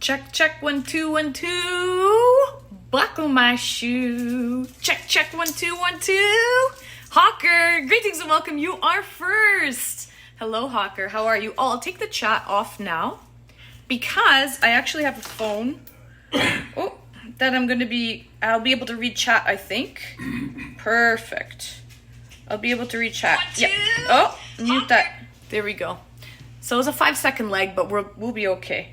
Check, 1 2 1 2. Buckle my shoe. Check, 1 2 1 2. Hawker, greetings and welcome. You are first. Hello, Hawker. How are you? Oh, I'll take the chat off now because I actually have a phone. That I'll be able to read chat, I think. Perfect. I'll be able to read chat. Yeah. Oh, mute that. There we go. So it was a 5-second lag, but we'll be okay.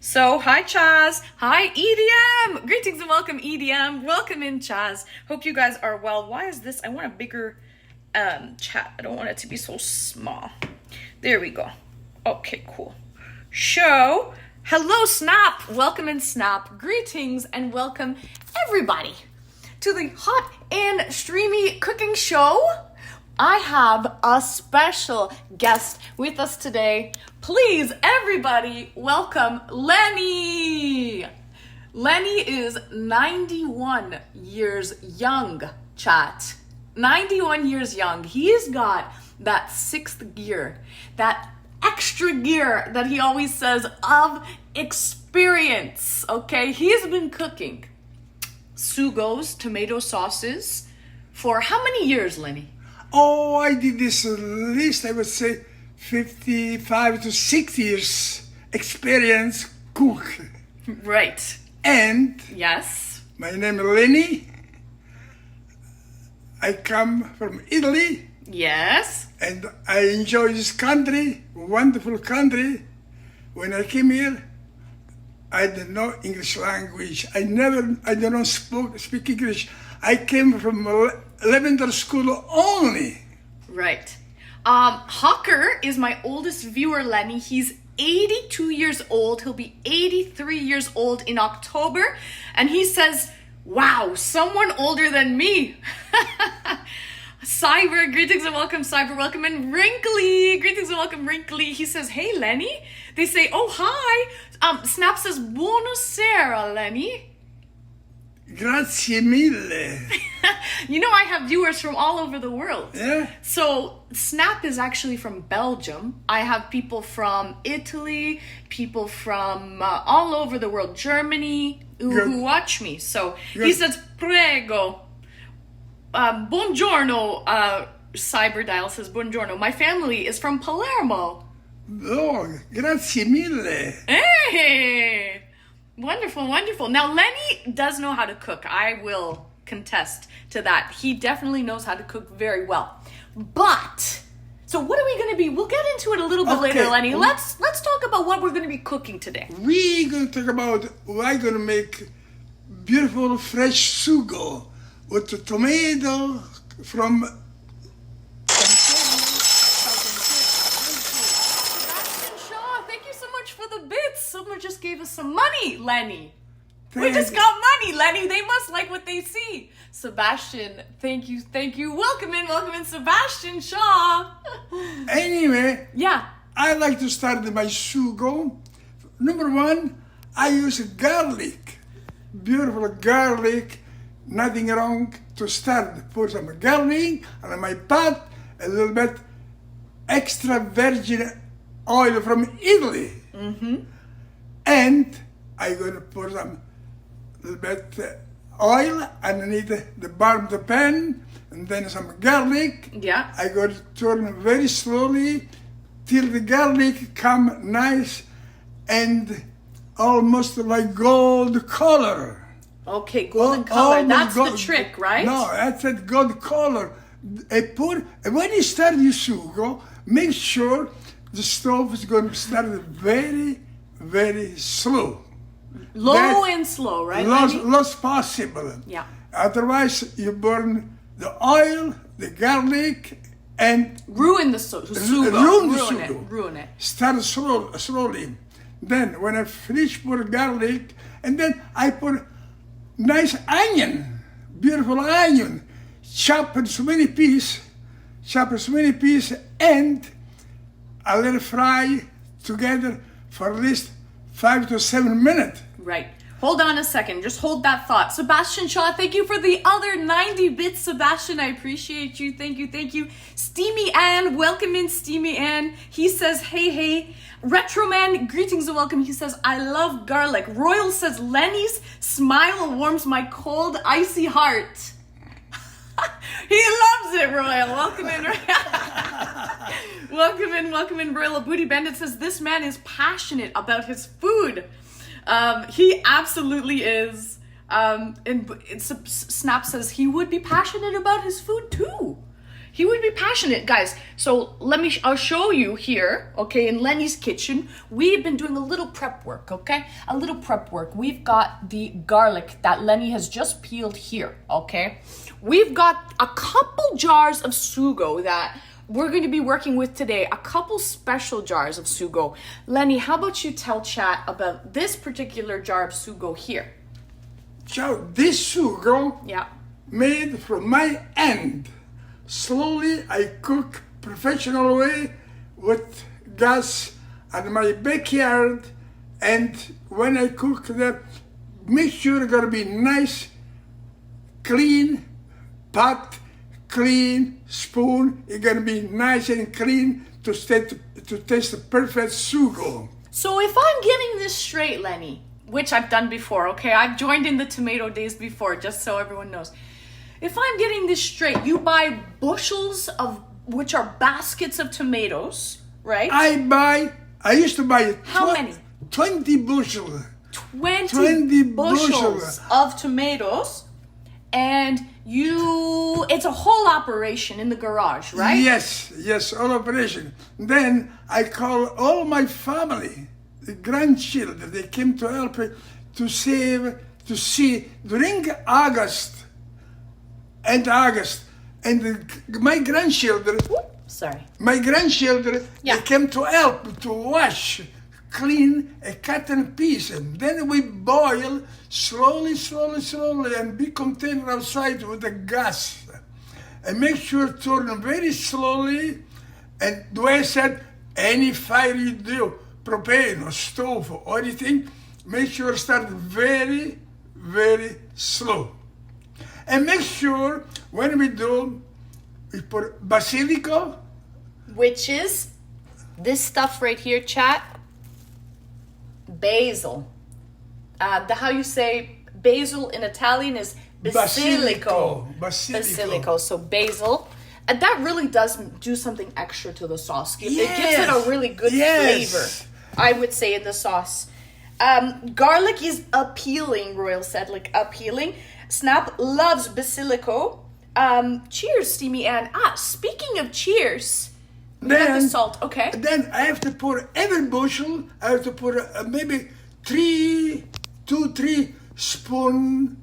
So, hi Chaz. Hi EDM. Greetings and welcome EDM. Welcome in Chaz. Hope you guys are well. Why is this? I want a bigger chat. I don't want it to be so small. There we go. Okay, cool. Show. Hello Snap. Welcome in Snap. Greetings and welcome everybody to the hot and streamy cooking show. I have a special guest with us today. Please, everybody, welcome Lenny. Lenny is 91 years young, chat. 91 years young. He's got that sixth gear, that extra gear that he always says of experience, okay? He's been cooking sugos, tomato sauces, for how many years, Lenny? Oh, I did this at least, I would say, 55 to 60 years experience cook. Right. And yes, my name is Lenny. I come from Italy. Yes. And I enjoy this country, wonderful country. When I came here, I didn't know English language. I don't know speak English. I came from elementary school only. Right. Hawker is my oldest viewer, Lenny. He's 82 years old. He'll be 83 years old in October. And he says, wow, someone older than me. Cyber, greetings and welcome, Cyber. Welcome in Wrinkly. Greetings and welcome, Wrinkly. He says, hey, Lenny. They say, oh, hi. Snap says, buonasera, Lenny. Grazie mille. You know, I have viewers from all over the world. Yeah. So Snap is actually from Belgium. I have people from Italy, people from all over the world, Germany, who watch me. So he says, prego. Buongiorno. Cyber Dial says, buongiorno. My family is from Palermo. Oh, grazie mille. Hey! Wonderful, wonderful. Now, Lenny does know how to cook. I will contest to that. He definitely knows how to cook very well. But, so what are we going to be? We'll get into it a little bit later, Lenny. Let's talk about what we're going to be cooking today. We're going to talk about we're going to make beautiful fresh sugo with the tomato from Someone just gave us some money, Lenny. Thank We just got money, Lenny. They must like what they see. Sebastian, thank you. Welcome in, Sebastian Shaw. Anyway, yeah. I like to start my sugo. Number one, I use garlic. Beautiful garlic. Nothing wrong to start. Put some garlic on my pot, a little bit extra virgin oil from Italy. Mm-hmm. And I'm going to put some little bit oil underneath the bottom of the pan, and then some garlic. Yeah. I'm going to turn very slowly till the garlic come nice and almost like gold color. Okay, golden color. That's the trick, right? No, that's that gold color. When you start your sugo, make sure the stove is going to start very, very slow. Low and slow, right? Less possible. Yeah. Otherwise, you burn the oil, the garlic, and ruin the sugo. Ruin it. Start slowly. Then, when I finish put garlic, and then I put nice onion, beautiful onion, chop in so many pieces, and I let it fry together for at least 5 to 7 minutes. Right. Hold on a second. Just hold that thought. Sebastian Shaw, thank you for the other 90 bits, Sebastian. I appreciate you. Thank you. Thank you. Steamy Ann, welcome in, Steamy Ann. He says, hey, hey. Retro Man, greetings and welcome. He says, I love garlic. Royal says, Lenny's smile warms my cold, icy heart. He loves it, Royal. Welcome in. Welcome in, Royal. Booty Bandit says, this man is passionate about his food. He absolutely is. Snap says he would be passionate about his food too. He would be passionate, guys. So I'll show you here, okay, in Lenny's kitchen. We've been doing a little prep work, okay? A little prep work. We've got the garlic that Lenny has just peeled here, okay? We've got a couple jars of sugo that we're going to be working with today. A couple special jars of sugo. Lenny, how about you tell chat about this particular jar of sugo here? So this sugo, Yeah. made from my hand. Slowly I cook professional way with gas in my backyard, and when I cook that, make sure it's gonna be nice, clean pot, clean spoon. It's gonna be nice and clean to taste the perfect sugo. So if I'm getting this straight, Lenny, which I've done before, okay? I've joined in the tomato days before, just so everyone knows. If I'm getting this straight, you buy bushels of, which are baskets of tomatoes, right? I used to buy How many? 20 bushels. 20 bushels of tomatoes, and it's a whole operation in the garage, right? Yes, all operation. Then I call all my family, the grandchildren, they came to help to see during August, and my grandchildren, Yeah. they came to help to wash, clean, and cut in pieces. Then we boil slowly, and be contained outside with the gas. And make sure turn very slowly. And the way I said, any fire you do, propane or stove or anything, make sure start very, very slow. And make sure when we put basilico, Which is this stuff right here, chat. Basil. How you say basil in Italian is basilico. Basilico. So basil. And that really does do something extra to the sauce. It gives it a really good flavor, I would say, in the sauce. Garlic is appealing, Royal said, like appealing. Snap loves basilico. Cheers, Steamy Ann. Speaking of cheers, we got the salt, okay? Then I have to pour every bushel, I have to put maybe 3 spoon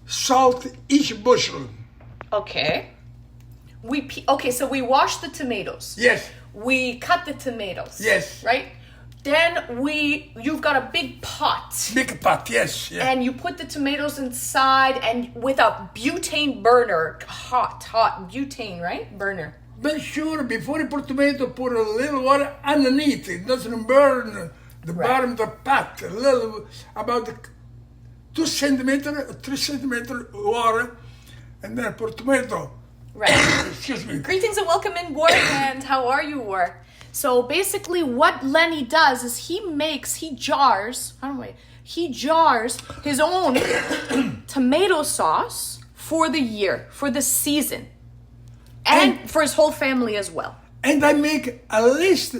salt each bushel. Okay. So we wash the tomatoes. Yes. We cut the tomatoes. Yes. Right? Then you've got a big pot. Big pot, yes. Yeah. And you put the tomatoes inside and with a butane burner, hot butane, right? Burner. Make sure before you put tomato, put a little water underneath. It doesn't burn the bottom of the pot. A little, about 2 centimeter, 3 centimeter water, and then put tomato. Right. Excuse me. Greetings and welcome in, War, and how are you, War? So basically what Lenny does is he jars his own tomato sauce for the year, for the season, and for his whole family as well. And I make at least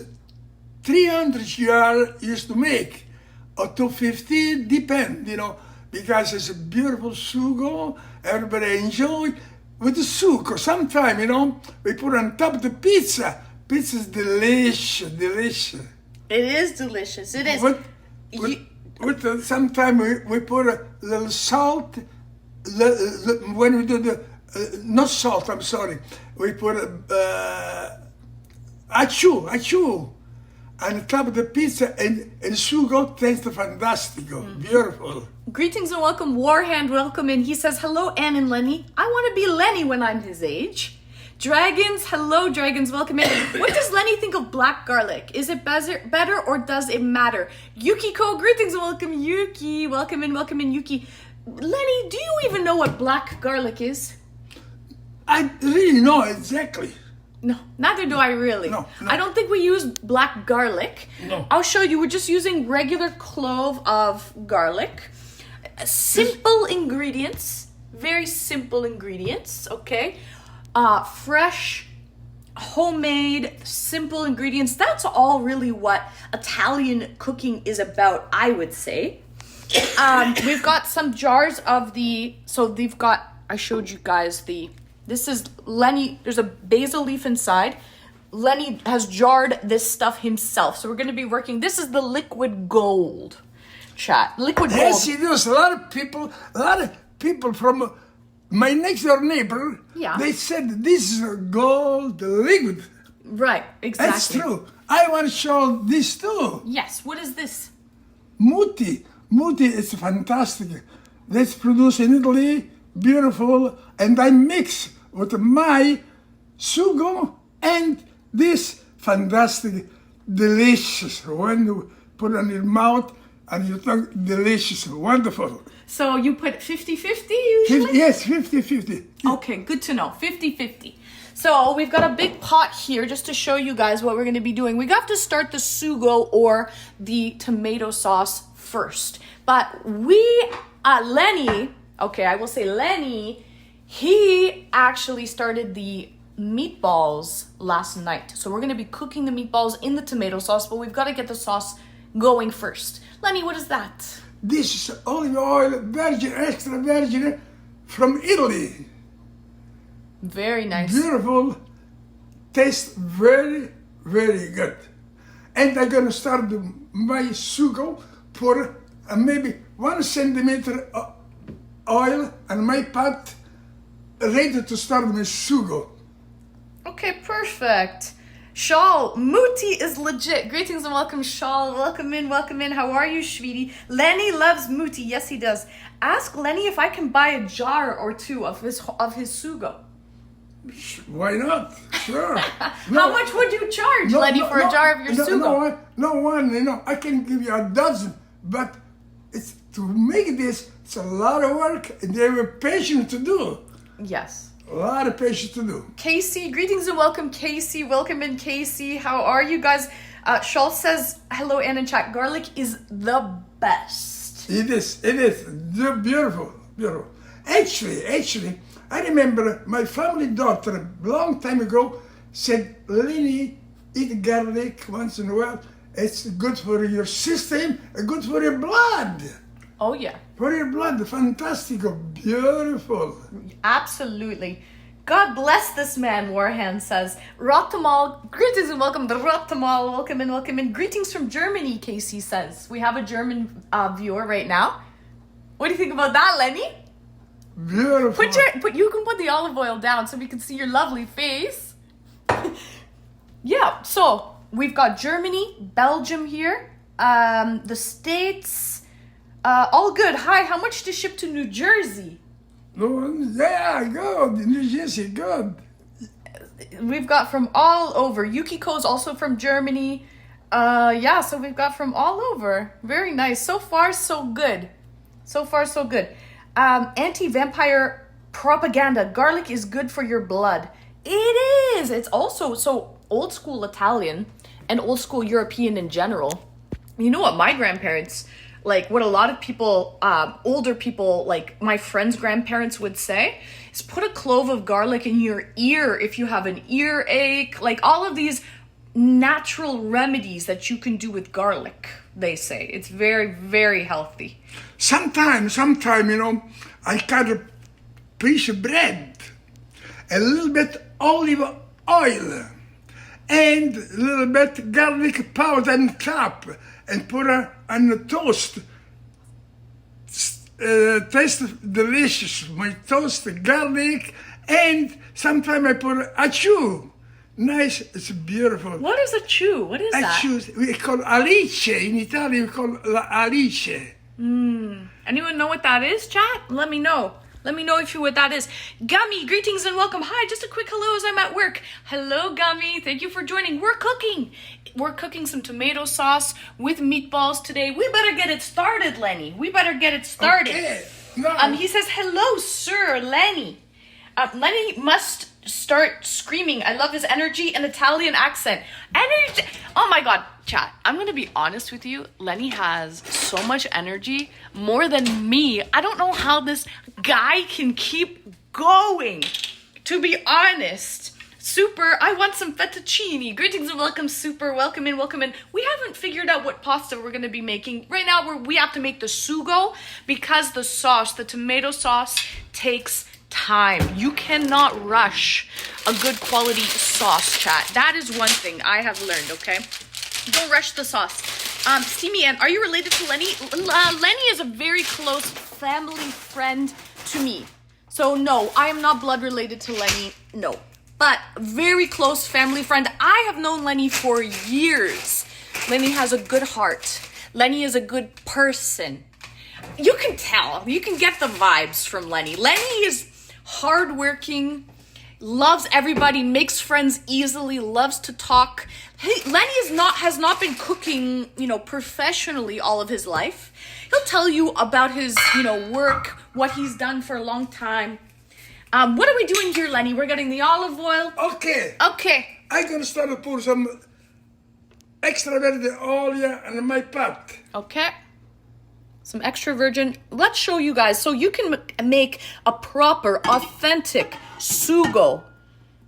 300 jars used to make, or 250, depend, because it's a beautiful sugo, everybody enjoy. With the sugo, sometimes, we put on top of the pizza. Pizza's delicious. It is delicious. It is. Sometimes we put a little salt. When we do not salt, I'm sorry. We put achu on top of the pizza, and sugo tastes fantastico, beautiful. Greetings and welcome, Warhand, welcome in. He says, hello, Ann and Lenny. I want to be Lenny when I'm his age. Dragons, hello dragons, welcome in. What does Lenny think of black garlic? Is it better or does it matter? Yukiko, greetings and welcome Yuki. Welcome in Yuki. Lenny, do you even know what black garlic is? I really know exactly. No, neither do I really. No. I don't think we use black garlic. No. I'll show you. We're just using regular clove of garlic. Simple ingredients. Very simple ingredients, okay? Fresh, homemade, simple ingredients. That's all really what Italian cooking is about, I would say. We've got some jars of I showed you guys this is Lenny, there's a basil leaf inside. Lenny has jarred this stuff himself. So we're going to be working, this is the liquid gold, chat. Liquid gold. Yes, it is. A lot of people from my next door neighbor, they said this is a gold liquid. Right, exactly. That's true. I want to show this too. Yes, what is this? Muti is fantastic. That's produced in Italy, beautiful, and I mix with my sugo and this fantastic, delicious. When you put it in your mouth and you talk delicious, wonderful. So you put 50-50 usually? Yes, 50-50. Okay, good to know. 50-50. So we've got a big pot here just to show you guys what we're going to be doing. We got to start the sugo or the tomato sauce first. But Lenny, I will say Lenny, he actually started the meatballs last night. So we're going to be cooking the meatballs in the tomato sauce, but we've got to get the sauce going first. Lenny, what is that? This is olive oil, virgin, extra virgin, from Italy. Very nice. Beautiful. Tastes very, very good. And I'm going to start my sugo for maybe 1 centimeter oil and my pot ready to start my sugo. Okay, perfect. Shawl, Muti is legit. Greetings and welcome, Shawl. Welcome in. How are you, sweetie? Lenny loves Muti. Yes, he does. Ask Lenny if I can buy a jar or two of his sugo. Why not? Sure. How much would you charge, Lenny, for a jar of your sugo? No, I can give you a dozen, but it's to make this, it's a lot of work, and they were patient to do. Yes. A lot of patience to do. Casey, greetings and welcome, Casey. Welcome in, Casey. How are you guys? Shawl says, hello, Anna in chat. Garlic is the best. It is. Beautiful. Actually, I remember my family doctor a long time ago said, Lenny, eat garlic once in a while. It's good for your system, good for your blood. Oh, yeah. For your blood, fantastico, beautiful. Absolutely. God bless this man, Warhand says. Rottamal, greetings and welcome to Rottamal. Welcome in. Greetings from Germany, Casey says. We have a German viewer right now. What do you think about that, Lenny? Beautiful. You can put the olive oil down so we can see your lovely face. Yeah, so we've got Germany, Belgium here, the States. All good. Hi, how much to ship to New Jersey? Yeah, good. New Jersey, good. We've got from all over. Yukiko's also from Germany. So we've got from all over. Very nice. So far, so good. Anti-vampire propaganda. Garlic is good for your blood. It is. It's also so old school Italian and old school European in general. You know what my grandparents... Like what a lot of people, older people, like my friends' grandparents would say, is put a clove of garlic in your ear if you have an earache. Like all of these natural remedies that you can do with garlic, they say. It's very, very healthy. Sometime, I cut a piece of bread, a little bit olive oil, and a little bit garlic powder on top, and put it on the toast. Tastes delicious. My toast, garlic, and sometimes I put achou. Nice, it's beautiful. What is achou? What is that? Achou, we call alice. In Italian, we call alice. Anyone know what that is, chat? Let me know. Let me know if you what that is. Gummy, greetings and welcome. Hi, just a quick hello as I'm at work. Hello, Gummy. Thank you for joining. We're cooking. We're cooking some tomato sauce with meatballs today. We better get it started, Lenny. We better get it started. Okay. No. He says, hello, sir, Lenny. Lenny must start screaming. I love his energy and Italian accent. Energy. Oh my God, chat. I'm going to be honest with you. Lenny has so much energy, more than me. I don't know how this guy can keep going, to be honest. Super, I want some fettuccine. Greetings and welcome, Super. Welcome in, welcome in. We haven't figured out what pasta we're going to be making. Right now, we have to make the sugo because the sauce, the tomato sauce, takes time. You cannot rush a good quality sauce, chat. That is one thing I have learned, okay? Don't rush the sauce. Steamy Ann, are you related to Lenny? Lenny is a very close family friend to me. So no, I am not blood related to Lenny, no. But very close family friend. I have known Lenny for years. Lenny has a good heart. Lenny is a good person. You can tell. You can get the vibes from Lenny. Lenny is hardworking, loves everybody, makes friends easily, loves to talk. Hey, Lenny has not been cooking, professionally all of his life. He'll tell you about his, work, what he's done for a long time. What are we doing here, Lenny? We're getting the olive oil. Okay. Okay. I'm gonna start to pour some extra virgin oil in my pot. Okay. Some extra virgin. Let's show you guys. So you can make a proper, authentic sugo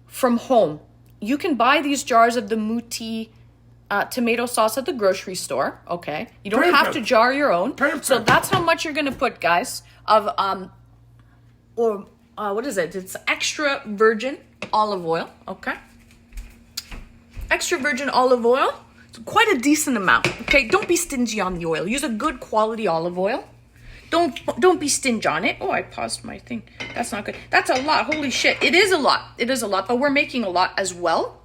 from home. You can buy these jars of the Muti tomato sauce at the grocery store. Okay. You don't have to jar your own. Perfect. So that's how much you're going to put, guys, of, what is it? It's extra virgin olive oil. Okay. Extra virgin olive oil. Quite a decent amount. Okay, don't be stingy on the oil. Use a good quality olive oil. Don't be stingy on it. Oh, I paused my thing. That's not good. That's a lot. Holy shit. It is a lot. It is a lot, but we're making a lot as well.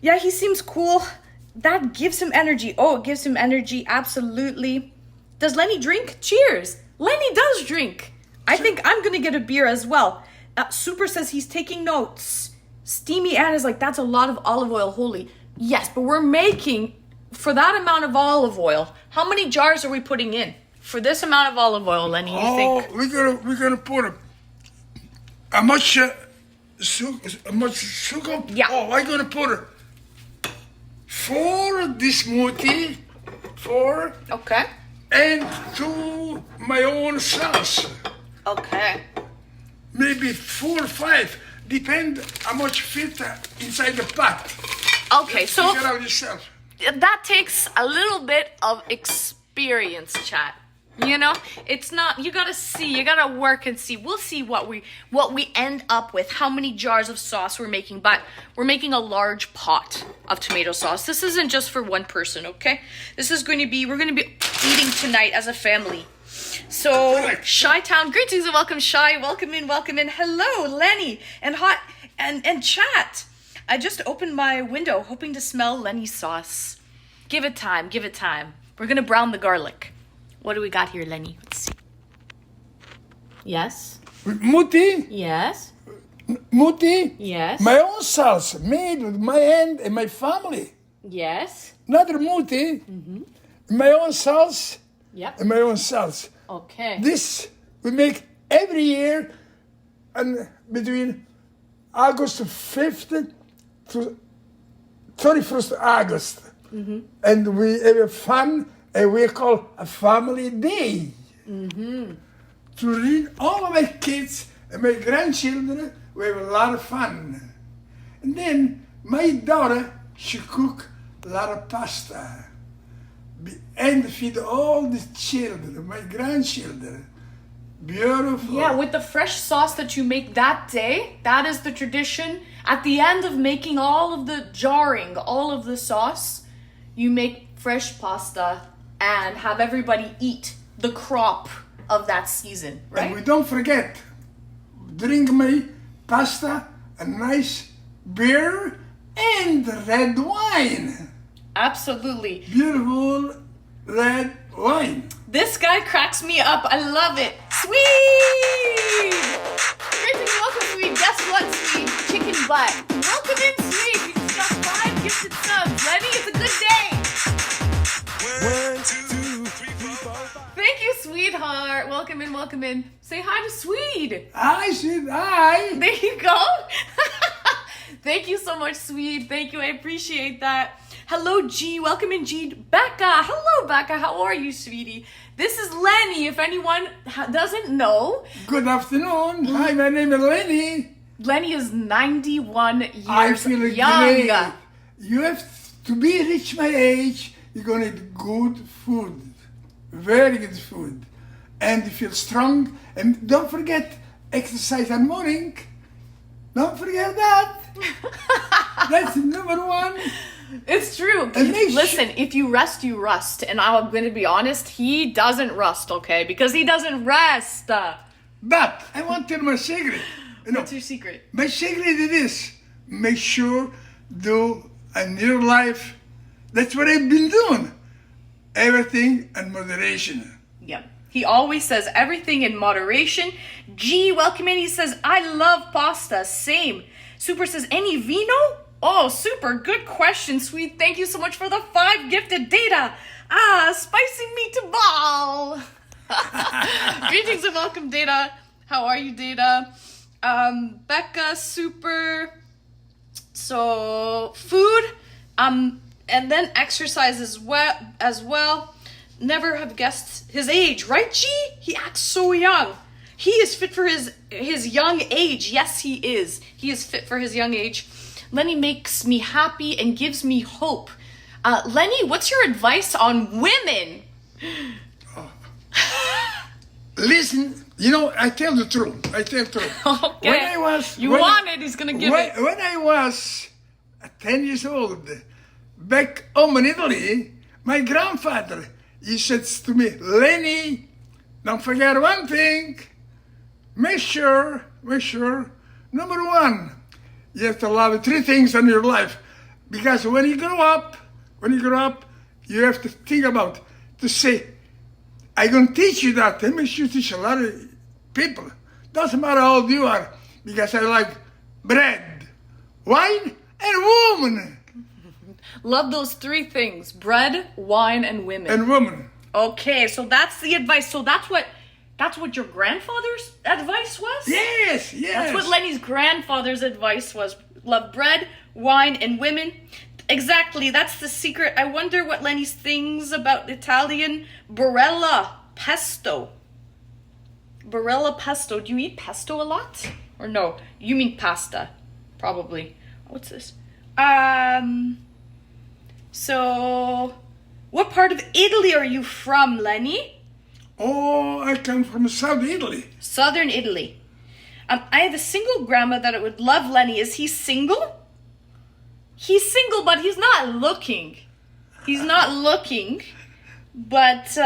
Yeah, he seems cool. That gives him energy. Oh, it gives him energy. Absolutely. Does Lenny drink? Cheers. Lenny does drink. I think I'm going to get a beer as well. Super says he's taking notes. Steamy Ann is like, that's a lot of olive oil. Holy. Yes, but we're making, for that amount of olive oil, how many jars are we putting in? For this amount of olive oil, Lenny, you think? We're gonna put a much sugar. Yeah. Oh, I'm gonna put 4 this smoothie, 4. Okay. And 2 my own sauce. Okay. Maybe 4 or 5. Depend how much fit inside the pot. Okay, so figure out yourself. That takes a little bit of experience, chat. It's not, you gotta see, you gotta work and see. We'll see what we end up with, how many jars of sauce we're making, but we're making a large pot of tomato sauce. This isn't just for one person, okay? This is we're gonna be eating tonight as a family. So, Chi-Town, greetings and welcome, Shy. Welcome in, welcome in. Hello, Lenny, and chat. I just opened my window, hoping to smell Lenny's sauce. Give it time, give it time. We're gonna brown the garlic. What do we got here, Lenny? Let's see. Yes. Muti? Yes. Muti? Yes. My own sauce, made with my hand and my family. Yes. Another muti. Mm-hmm. My own sauce. Yep. And my own sauce. Okay. This we make every year, and between August 5th to 31st August. Mm-hmm. And we have fun, and we call a family day. Mm-hmm. To read all of my kids and my grandchildren, we have a lot of fun. And then my daughter, she cook a lot of pasta. And feed all the children, my grandchildren. Beautiful. Yeah, with the fresh sauce that you make that day, that is the tradition. At the end of making all of the jarring, all of the sauce, you make fresh pasta and have everybody eat the crop of that season, right? And we don't forget, drink my pasta, a nice beer, and red wine. Absolutely. Beautiful red wine. This guy cracks me up. I love it. Swede! Greetings, welcome, Swede. Guess what, Swede? Chicken butt. Welcome in, Swede. We just got 5 gifted subs. Lenny, it's a good day. 1, 2, 3, 4, 5. Thank you, sweetheart. Welcome in, welcome in. Say hi to Swede. I said hi. There you go. Thank you so much, Swede. Thank you. I appreciate that. Hello, G. Welcome in, G. Becca. Hello, Becca. How are you, sweetie? This is Lenny. If anyone doesn't know, Good afternoon. Hi, my name is Lenny. Lenny is 91 years I feel young. great. You have to be reach my age. You're gonna eat good food, very good food, and you feel strong. And don't forget exercise in the morning. Don't forget that. That's number one. It's true. And they Listen, if you rest, you rust. And I'm going to be honest, he doesn't rust, okay? Because he doesn't rest. But I want to tell my secret. You know, What's your secret? my secret is this: make sure do in your life. That's what I've been doing. Everything in moderation. Yeah. He always says everything in moderation. G, welcome in. He says, I love pasta. Same. Super says, any vino? Oh, super. Good question, sweet. Thank you so much for the 5 gifted data. Spicy meatball. Greetings and welcome, Data. How are you, Data? Becca, super. So, food, and then exercise as well. Never have guessed his age, right, G? He acts so young. He is fit for his young age. Yes, he is. He is fit for his young age. Lenny makes me happy and gives me hope. Lenny, what's your advice on women? Listen, you know, I tell the truth. Okay. When I was You when, want it, he's gonna give it. when I was 10 years old, back home in Italy, my grandfather, he said to me, Lenny, don't forget one thing. Make sure, number one, you have to love 3 things in your life. Because when you grow up, you have to think about, to say, I'm going to teach you that. I make sure to teach a lot of people. Doesn't matter how old you are, because I like bread, wine, and woman. Love those 3 things: bread, wine, and women. And woman. Okay, so that's the advice. So that's what your grandfather's advice was? Yes. That's what Lenny's grandfather's advice was. Love bread, wine, and women. Exactly, that's the secret. I wonder what Lenny thinks about Italian Barella pesto. Barella pesto. Do you eat pesto a lot? Or no? You mean pasta. Probably. What's this? So, what part of Italy are you from, Lenny? Oh, I come from South Italy. Southern Italy. I have a single grandma that I would love. Lenny, is he single? He's single, but he's not looking. But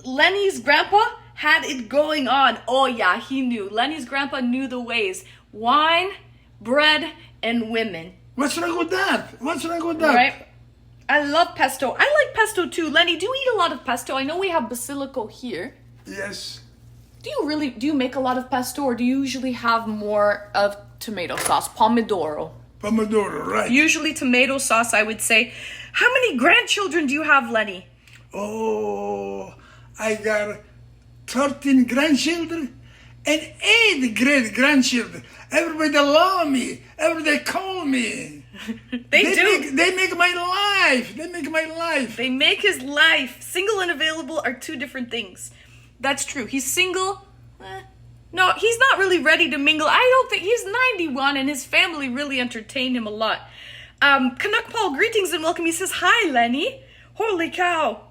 Lenny's grandpa had it going on. Oh yeah, he knew. Lenny's grandpa knew the ways. Wine, bread, and women. What's wrong with that? Right? I love pesto. I like pesto too. Lenny, do you eat a lot of pesto? I know we have basilico here. Yes. Do you make a lot of pesto, or do you usually have more of tomato sauce? Pomodoro, right. usually tomato sauce, I would say. How many grandchildren do you have, Lenny? Oh, I got 13 grandchildren and 8 great-grandchildren. Everybody love me. Everybody call me. They do. They make my life. They make his life. Single and available are 2 different things. That's true. He's single. No, he's not really ready to mingle. I don't think he's 91 and his family really entertain him a lot. Canuck Paul, greetings and welcome. He says, hi, Lenny. Holy cow.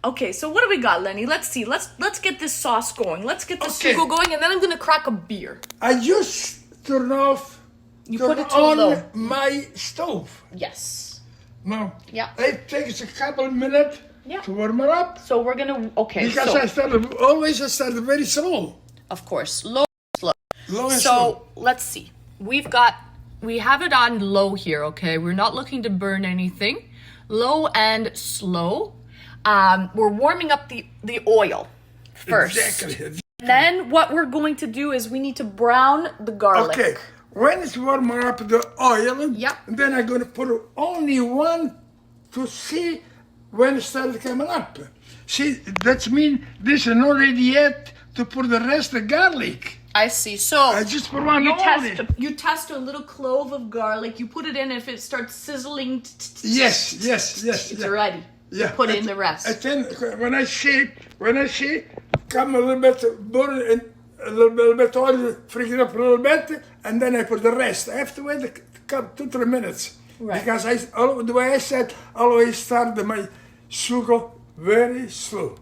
Okay, so what do we got, Lenny? Let's see. Let's get this sauce going. Let's get the sugo going, and then I'm going to crack a beer. I just turn put it to on low. my stove. Yes. Now, Yeah. it takes a couple of minutes Yeah. to warm it up. So we're going to, okay. Because so, I started very slow. of course, low. Low and slow. So let's see. We have it on low here, okay? We're not looking to burn anything. Low and slow. We're warming up the oil first. Exactly. Then what we're going to do is we need to brown the garlic. Okay, when it's warm up the oil, Yep. then I'm gonna put only one to see when it starts coming up. See, that means this is not ready yet to put the rest of garlic. I see. So I just put one only. you test a little clove of garlic. You put it in. If it starts sizzling, Yes. it's ready. Yeah. Put in the rest. And then when I see, come a little bit burn and a little bit oil, freak it up a little bit, and then I put the rest. I have to wait a couple, 2-3 minutes. Right. Because the way I said, always start my sugo very slow.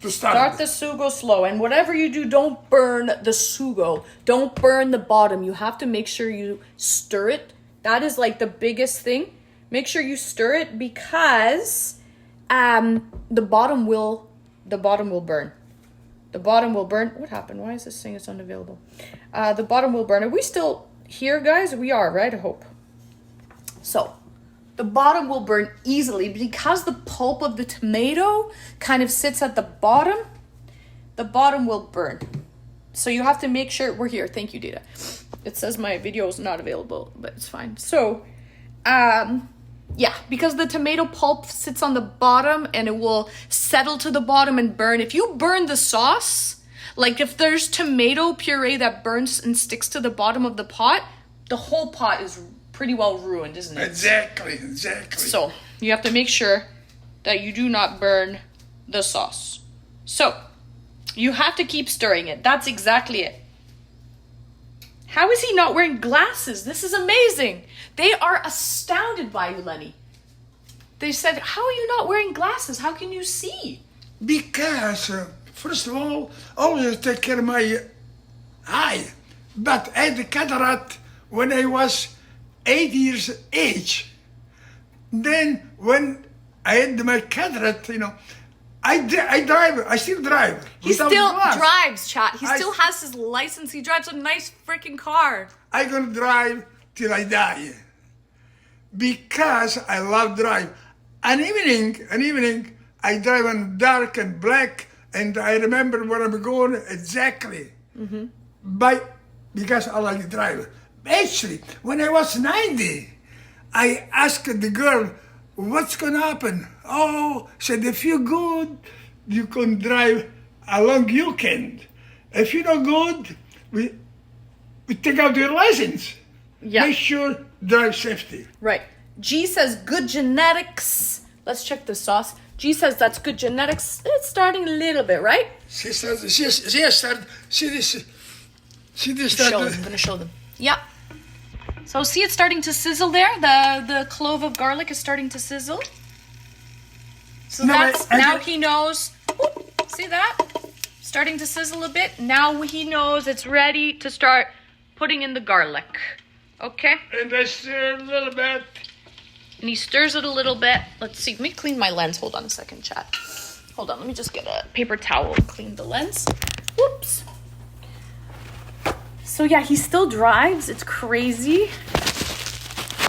To Start the sugo slow, and whatever you do, don't burn the sugo. Don't burn the bottom. You have to make sure you stir it. That is like the biggest thing. Make sure you stir it because the bottom will burn. The bottom will burn. What happened? Why is this saying it's unavailable? The bottom will burn. Are we still here, guys? We are, right? I hope. So, the bottom will burn easily because the pulp of the tomato kind of sits at the bottom. The bottom will burn. So you have to make sure we're here. Thank you, Data. It says my video is not available, but it's fine. So, yeah, because the tomato pulp sits on the bottom and it will settle to the bottom and burn. If you burn the sauce, like if there's tomato puree that burns and sticks to the bottom of the pot, the whole pot is pretty well ruined, isn't it? Exactly. So you have to make sure that you do not burn the sauce. So you have to keep stirring it. That's exactly it. How is he not wearing glasses? This is amazing. They are astounded by you, Lenny. They said, how are you not wearing glasses? How can you see? Because, first of all, always take care of my eye. But I had the cataract when I was 8 years age. Then when I had my cataract, I drive. I still drive. He still drives, chat. He still has his license. He drives a nice freaking car. I'm gonna drive till I die. Because I love drive. An evening, I drive on dark and black, and I remember where I'm going exactly. Mm-hmm. Because I like to drive. Actually, when I was 90, I asked the girl, what's gonna happen? Oh, said, if you're good, you can drive a long weekend. If you're not good, we take out your license. Yeah. Make sure drive safety. Right. G says good genetics. Let's check the sauce. G says that's good genetics. It's starting a little bit, right? She started. See this. I'm gonna show them. Yeah. So see it's starting to sizzle there? The clove of garlic is starting to sizzle. So now he knows. Oop, see that? Starting to sizzle a bit. Now he knows it's ready to start putting in the garlic. Okay? And I stir a little bit. And he stirs it a little bit. Let's see. Let me clean my lens. Hold on a second, chat. Hold on. Let me just get a paper towel and clean the lens. Whoops. So yeah, he still drives. It's crazy.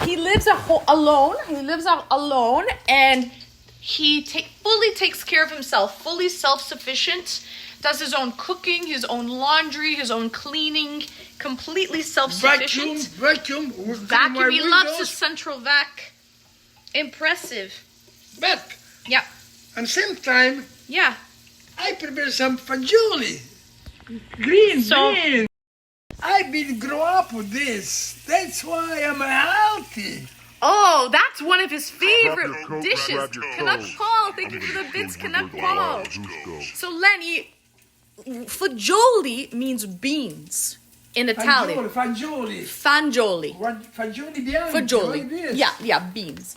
He lives alone. He lives out alone, and he fully takes care of himself. Fully self-sufficient. Does his own cooking, his own laundry, his own cleaning. Completely self-sufficient. Vacuum. He loves his central vac. Impressive. But Yeah. at the same time, Yeah. I prepare some fagioli. Green. I've been grow up with this. That's why I'm healthy. Oh, that's one of his favorite Grab your coat, dishes. grab your Canuck clothes. Paul, thank you for the bits, Canuck Paul. Paul. So Lenny, fagioli means beans in Italian. Fagioli. Fagioli. Fagioli bianco. Like Fagioli. this. Yeah, beans.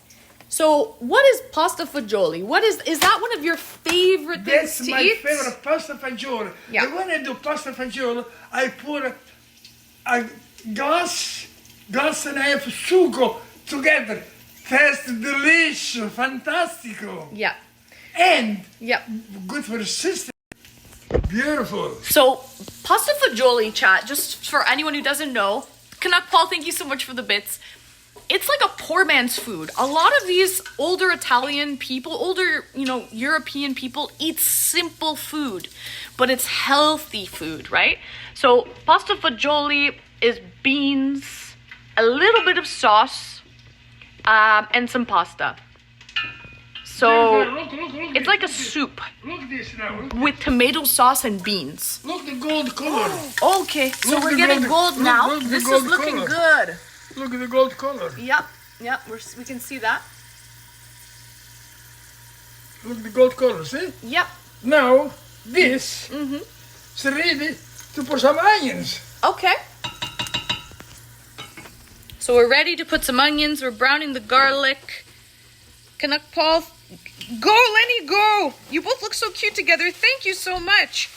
So what is pasta fagioli? Is that one of your favorite things That's to my eat? favorite pasta fagioli. Yeah. And when I do pasta fagioli, I put a glass and I have sugo together. Tastes delicious, fantastico. Yeah. And Yeah. good for the system. Beautiful. So, pasta fagioli, chat, just for anyone who doesn't know, Canuck Paul, thank you so much for the bits. it's like a poor man's food. A lot of these older Italian people, older, European people eat simple food, but it's healthy food, right? So pasta fagioli is beans, a little bit of sauce, and some pasta. So it's like a soup Look this now. with tomato sauce and beans. Look the gold color. Okay, so Look we're the getting gold- gold now. look the This is gold looking color. good. Look at the gold color. Yep, we can see that. Look at the gold color, see? Yep. Now, this is ready to put some onions. Okay. So we're ready to put some onions. We're browning the garlic. Canuck Paul, go, Lenny, go! You both look so cute together. Thank you so much.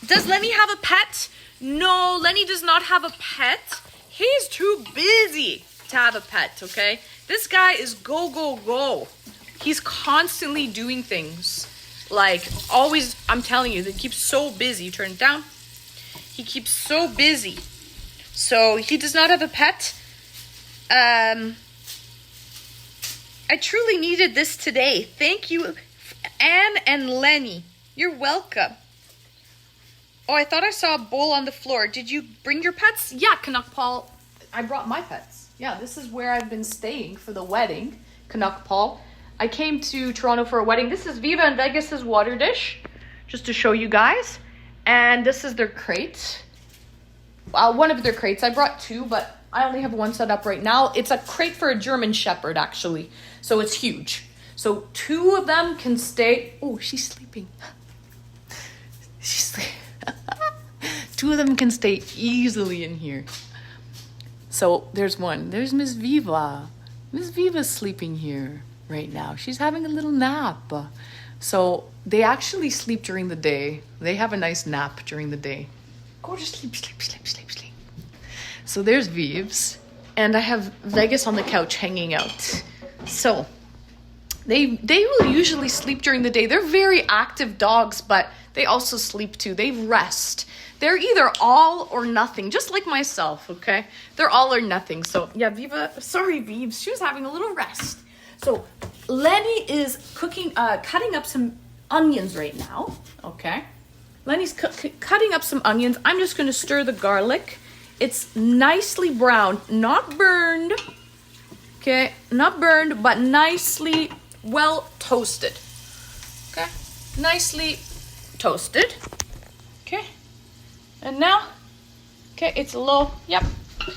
Does Lenny have a pet? No, Lenny does not have a pet. He's too busy to have a pet, okay? This guy is go, go, go. He's constantly doing things. Like, always, I'm telling you, he keeps so busy. Turn it down. He keeps so busy. So, he does not have a pet. I truly needed this today. Thank you, Anne and Lenny. You're welcome. Oh, I thought I saw a bowl on the floor. Did you bring your pets? Yeah, Canuck Paul. I brought my pets. Yeah, this is where I've been staying for the wedding, Canuck Paul. I came to Toronto for a wedding. This is Viva and Vegas's water dish, just to show you guys. And this is their crate. One of their crates. I brought two, but I only have one set up right now. It's a crate for a German Shepherd, actually. So it's huge. So two of them can stay. Oh, she's sleeping. She's sleeping. Two of them can stay easily in here. So there's one. There's Miss Viva. Miss Viva's sleeping here right now. She's having a little nap. So they actually sleep during the day. They have a nice nap during the day. Go to sleep, sleep, sleep, sleep, sleep. So there's Vives. And I have Vegas on the couch hanging out. So they will usually sleep during the day. They're very active dogs, but they also sleep too. They rest. They're either all or nothing, just like myself, okay? They're all or nothing. So yeah, Viva, sorry, Vives, she was having a little rest. So Lenny is cutting up some onions right now, okay? Lenny's cutting up some onions. I'm just gonna stir the garlic. It's nicely browned, not burned, okay? Not burned, but nicely well toasted, okay? Nicely toasted, okay? And now, okay, it's low. Yep.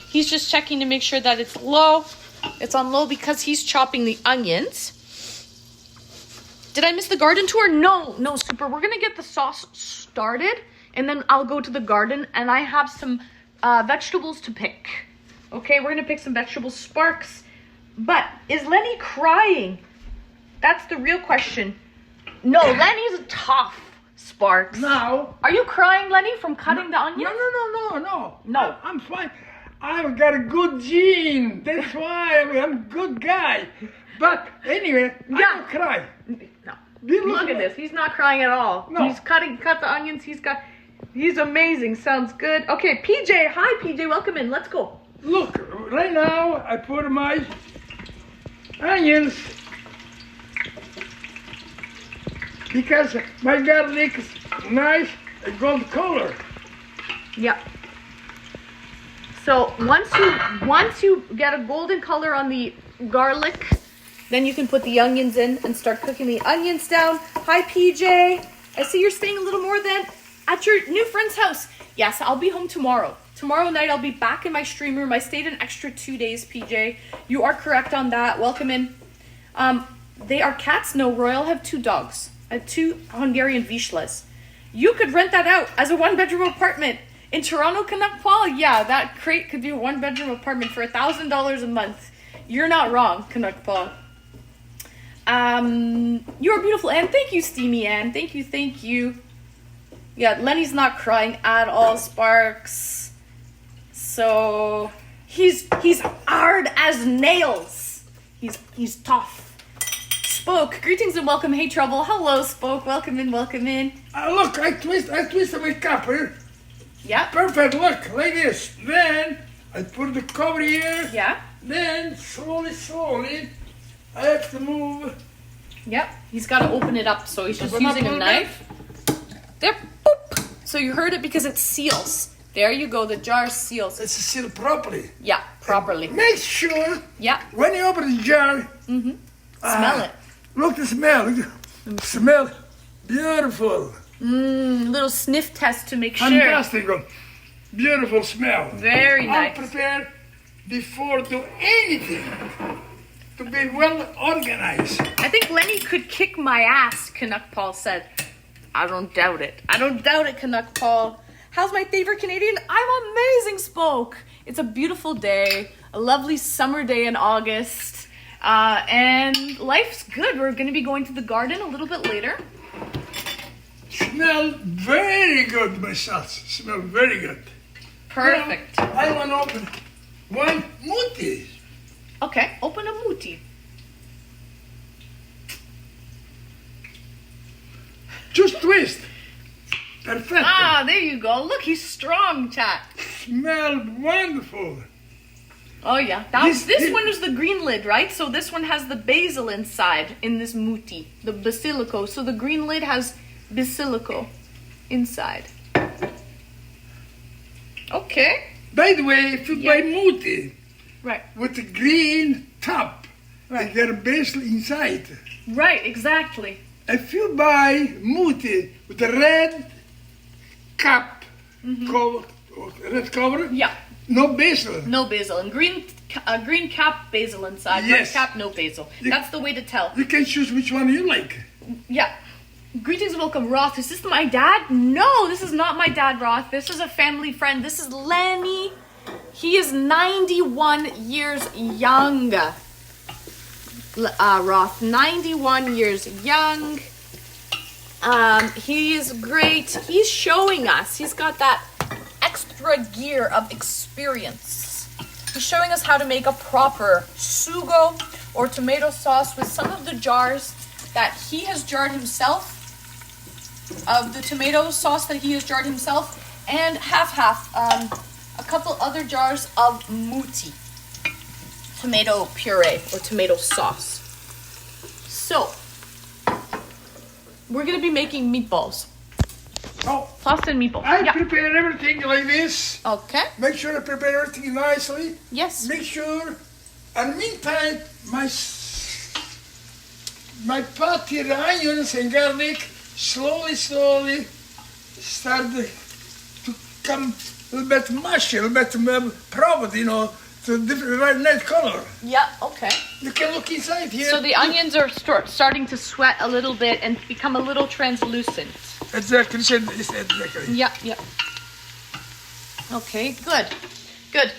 He's just checking to make sure that it's low. It's on low because he's chopping the onions. Did I miss the garden tour? No, Super. We're going to get the sauce started, and then I'll go to the garden, and I have some vegetables to pick. Okay, we're going to pick some vegetables. Sparks. But is Lenny crying? That's the real question. No, Lenny's tough. Sparks. Now. Are you crying, Lenny, from cutting the onions? No. I'm fine. I've got a good gene. That's why I'm a good guy. But anyway, I don't cry. No. Look at this. He's not crying at all. No. He's cut the onions. He's amazing. Sounds good. Okay, PJ. Hi, PJ. Welcome in. Let's go. Look, right now I put my onions because my garlic is nice gold color. Yep. So once you get a golden color on the garlic, then you can put the onions in and start cooking the onions down. Hi, PJ. I see you're staying a little more than at your new friend's house. Yes, I'll be home tomorrow. Tomorrow night, I'll be back in my stream room. I stayed an extra 2 days, PJ. You are correct on that. Welcome in. They are cats? No, Royal have 2 dogs. 2 Hungarian Vizslas. You could rent that out as a 1-bedroom apartment. In Toronto, Canuck Paul, yeah, that crate could be a 1-bedroom apartment for $1,000 a month. You're not wrong, Canuck Paul. You are beautiful, Anne. Thank you, Steamy Anne. Thank you. Yeah, Lenny's not crying at all, Sparks. So he's hard as nails. He's tough. Spoke, greetings and welcome. Hey, Trouble. Hello, Spoke. Welcome in. Look, I twisted my cup here. Yeah. Perfect, look, like this. Then I put the cover here. Yeah. Then slowly, I have to move. Yep, he's got to open it up, so he's just Open up using a a little knife. There, boop. So you heard it because it seals. There you go, the jar seals. It's sealed properly. Yeah, properly. Make sure Yeah, when you open the jar, smell it. look the smell. Smell beautiful. Little sniff test to make sure. Fantastic. Beautiful smell. Very I'll nice. prepare before do anything to be well organized. I think Lenny could kick my ass, Canuck Paul said. I don't doubt it. I don't doubt it, Canuck Paul. How's my favorite Canadian? I'm amazing, Spoke. It's a beautiful day, a lovely summer day in August, and life's good. We're going to be going to the garden a little bit later. Smell very good, my sauce. Smell very good. Perfect. Now, I want to open one muti. Okay, open a muti. Just twist. Perfect. Ah, there you go. Look, he's strong, chat. Smell wonderful. Oh yeah, This- this one is the green lid, right? So this one has the basil inside in this muti, the basilico. So the green lid has basilico inside. Okay, By the way, if you Yeah. buy muti right, with the green top, Right. you get a basil inside. right, exactly. If you buy muti with the red cap, cover, red cover, Yeah, no basil. no basil and green cap basil inside. Yes. Red cap, no basil. That's the way to tell. You can choose which one you like. Yeah. Greetings and welcome, Roth. Is this my dad? No, this is not my dad, Roth. This is a family friend. This is Lenny. He is 91 years young. Roth, 91 years young. He is great. He's showing us. He's got that extra gear of experience. He's showing us how to make a proper sugo or tomato sauce with some of the jars that he has jarred himself, of the tomato sauce that he has jarred himself, and half, a couple other jars of muti, tomato puree or tomato sauce. So, we're gonna be making meatballs. Oh, Pasta and meatballs. I Yeah. prepare everything like this. Okay. Make sure I prepare everything nicely. Yes. Make sure, and meantime, my potted onions and garlic slowly start to come a little bit mushy, a little bit probed, to the right nice color. Yeah. Okay. You can look inside here. So the onions are starting to sweat a little bit and become a little translucent. Exactly. Exactly. Yeah. Yeah. Okay. Good. Good.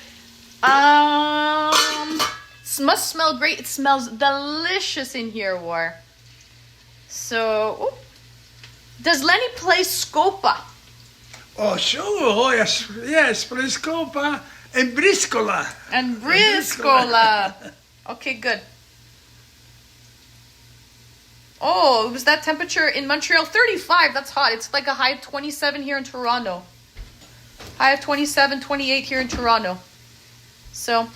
Must smell great. It smells delicious in here, War. So, does Lenny play Scopa? Oh, sure. Oh, yes. Prescopa and briscola. And briscola. Okay, good. Oh, was that temperature in Montreal? 35. That's hot. It's like a high of 27 here in Toronto. High of 27, 28 here in Toronto. So,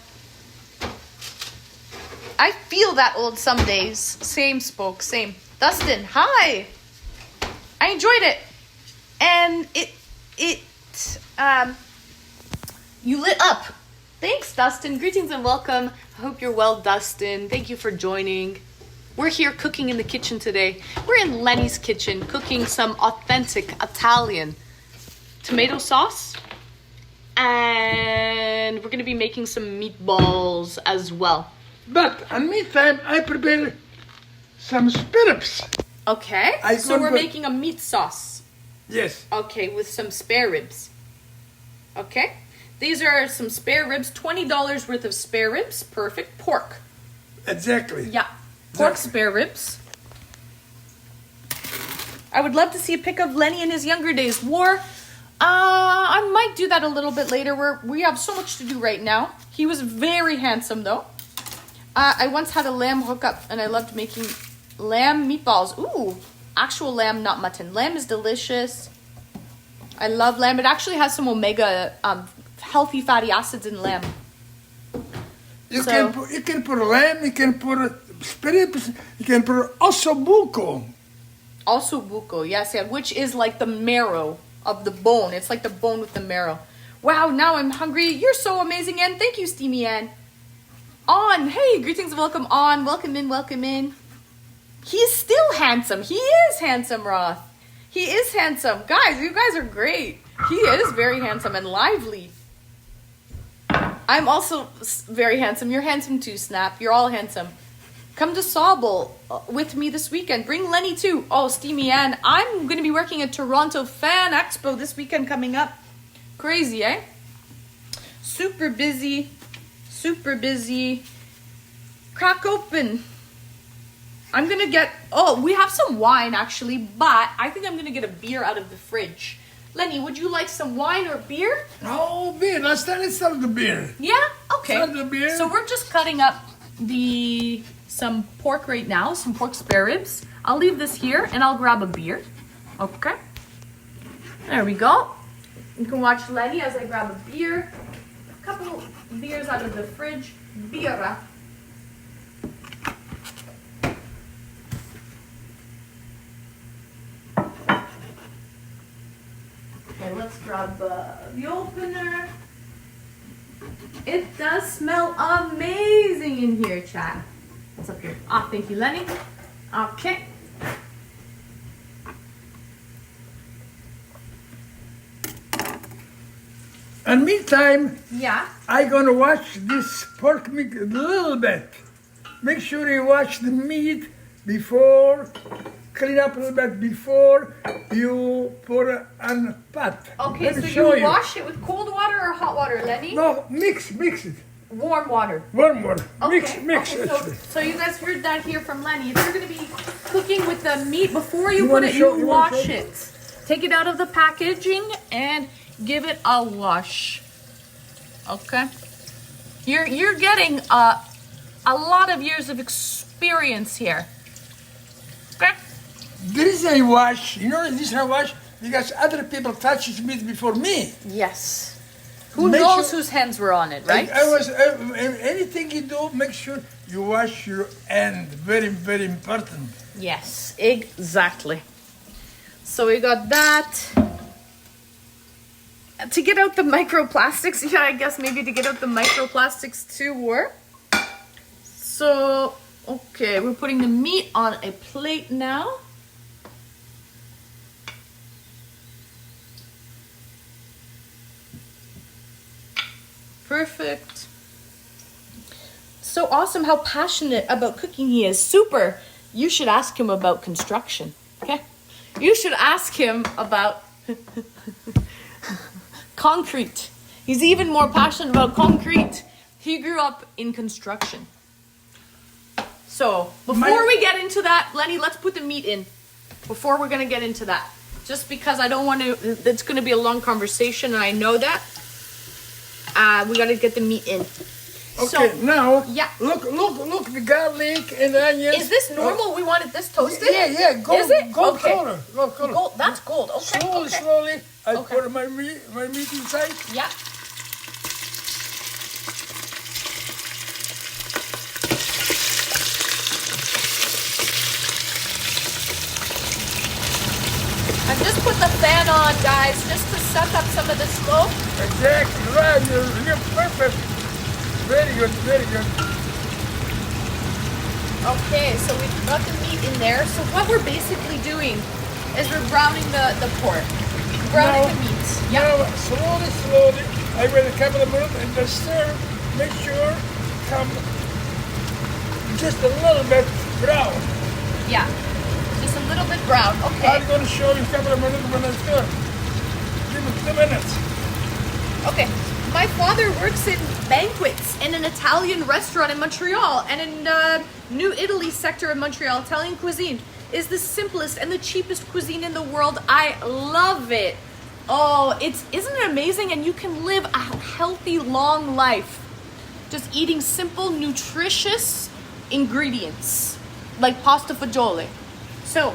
I feel that old some days. Same, Spoke, same. Dustin, hi. I enjoyed it. And you lit up. Thanks, Dustin. Greetings and welcome. I hope you're well, Dustin. Thank you for joining. We're here cooking in the kitchen today. We're in Lenny's kitchen cooking some authentic Italian tomato sauce. And we're going to be making some meatballs as well. But in the meantime, I prepare some spirits. Okay, so we're making a meat sauce. Yes. Okay, with some spare ribs. Okay, these are some spare ribs, $20 worth of spare ribs. Perfect. Pork. Exactly. Yeah, pork Exactly. spare ribs. I would love to see a pic of Lenny in his younger days. War. I might do that a little bit later. We have so much to do right now. He was very handsome though. I once had a lamb hookup and I loved making lamb meatballs. Ooh, actual lamb, not mutton. Lamb is delicious. I love lamb. It actually has some omega, healthy fatty acids in lamb. You So- can put lamb, you can put strips, you can put also buco. Also buco, yes, yeah, which is like the marrow of the bone. It's like the bone with the marrow. Wow, now I'm hungry. You're so amazing, Ann. Thank you, Steamy Ann. On, hey, greetings and welcome on. Welcome in, welcome in. He's still handsome. He is handsome, Roth. He is handsome. Guys, you guys are great. He is very handsome and lively. I'm also very handsome. You're handsome too, Snap. You're all handsome. Come to Sauble with me this weekend. Bring Lenny too. Oh, Steamy Ann. I'm going to be working at Toronto Fan Expo this weekend coming up. Crazy, eh? Super busy. Super busy. Crack open. I'm going to get... Oh, we have some wine actually, but I think I'm going to get a beer out of the fridge. Lenny, would you like some wine or beer? Oh, beer. Let's start the beer. Yeah? Okay. Start the beer. So we're just cutting up some pork right now, some pork spare ribs. I'll leave this here and I'll grab a beer. Okay. There we go. You can watch Lenny as I grab a beer. A couple beers out of the fridge. Beera. Okay, let's grab the opener. It does smell amazing in here, chat. What's up here? Ah, thank you, Lenny. Okay. And meantime, Yeah. I'm gonna watch this pork meat a little bit. Make sure you watch the meat before, clean up a little bit before you put it on pot. Okay, Let me so show you wash it with cold water or hot water, Lenny? No, mix it. Warm water. One more. Okay. Mix okay, it. so you guys heard that here from Lenny. If you're going to be cooking with the meat, before you You put wanna it, show- you you wanna wash show? it. Take it out of the packaging and give it a wash. Okay? You're getting a lot of years of experience here. Okay? This is a wash. You know this is a wash because other people touched meat before me. Yes. Who Make knows sure- whose hands were on it, right? Anything you do, make sure you wash your hand. Very, very important. Yes, exactly. So we got that. To get out the microplastics, yeah, I guess maybe to get out the microplastics too, or? So, okay, we're putting the meat on a plate now. Perfect. So awesome how passionate about cooking he is. Super. You should ask him about construction. Okay? You should ask him about concrete. He's even more passionate about concrete. He grew up in construction. So, before we get into that, Lenny, let's put the meat in. Before we're going to get into that. Just because I don't want to, it's going to be a long conversation and I know that. We got to get the meat in. Okay, So, now yeah. look the garlic and the onions. Is this normal? We wanted this toasted? Yeah, gold, Is it? gold Okay. color. Gold color. Gold, that's gold. Okay. Slowly, okay. slowly, I Okay. put my meat inside. Yeah. I just put the fan on, guys, just to suck up some of the smoke. Exactly right. You're perfect. Very good, very good. Okay, so we've got the meat in there. So what we're basically doing is we're browning the pork. Browning Now- the meat. Now, slowly, I wait a couple of minutes and just stir. Make sure come just a little bit brown. Yeah. Just a little bit brown. Okay. I'm going to show you a couple of minutes when I stir. Give me 2 minutes. Okay. My father works in banquets in an Italian restaurant in Montreal, and in New Italy sector of Montreal, Italian cuisine is the simplest and the cheapest cuisine in the world. I love it. Oh, isn't it amazing? And you can live a healthy, long life just eating simple, nutritious ingredients like pasta fagioli. So,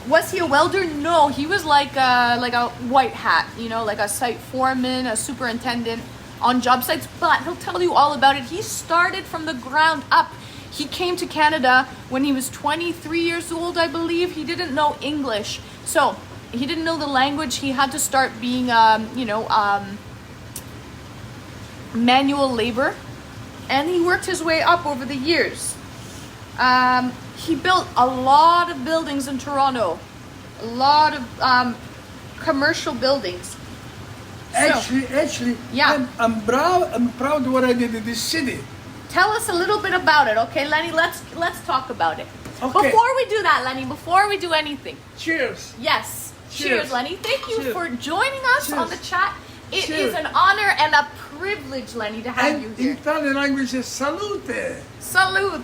was he a welder? No, he was like a white hat, you know, like a site foreman, a superintendent on job sites, but he'll tell you all about it. He started from the ground up. He came to Canada when he was 23 years old, I believe. He didn't know English, so he didn't know the language. He had to start being, manual labor, and he worked his way up over the years. He built a lot of buildings in Toronto, a lot of commercial buildings. Actually, Yeah. I'm proud of what I did in this city. Tell us a little bit about it, okay, Lenny? Let's talk about it. Okay. Before we do that, Lenny, before we do anything, Cheers. yes, cheers, Cheers. Lenny. Thank you Cheers. for joining us on the Cheers. chat. It Cheers. is an honor and a privilege, Lenny, to have you And here. Italian language is salute. Salute.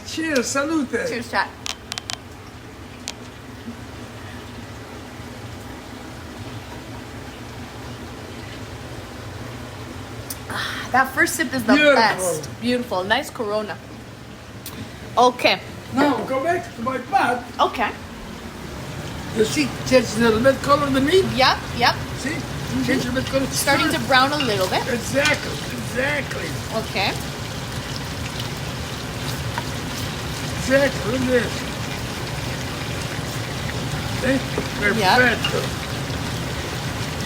Cheers, salute. Cheers, chat. That first sip is the Beautiful. best. Beautiful. Nice Corona. Okay. Now go back to my pot. Okay. You see, change a little bit color of the meat. Yep. See, change a bit color. Starting to brown a little bit. Exactly. Okay. Exactly. Look at this. See? Perfecto.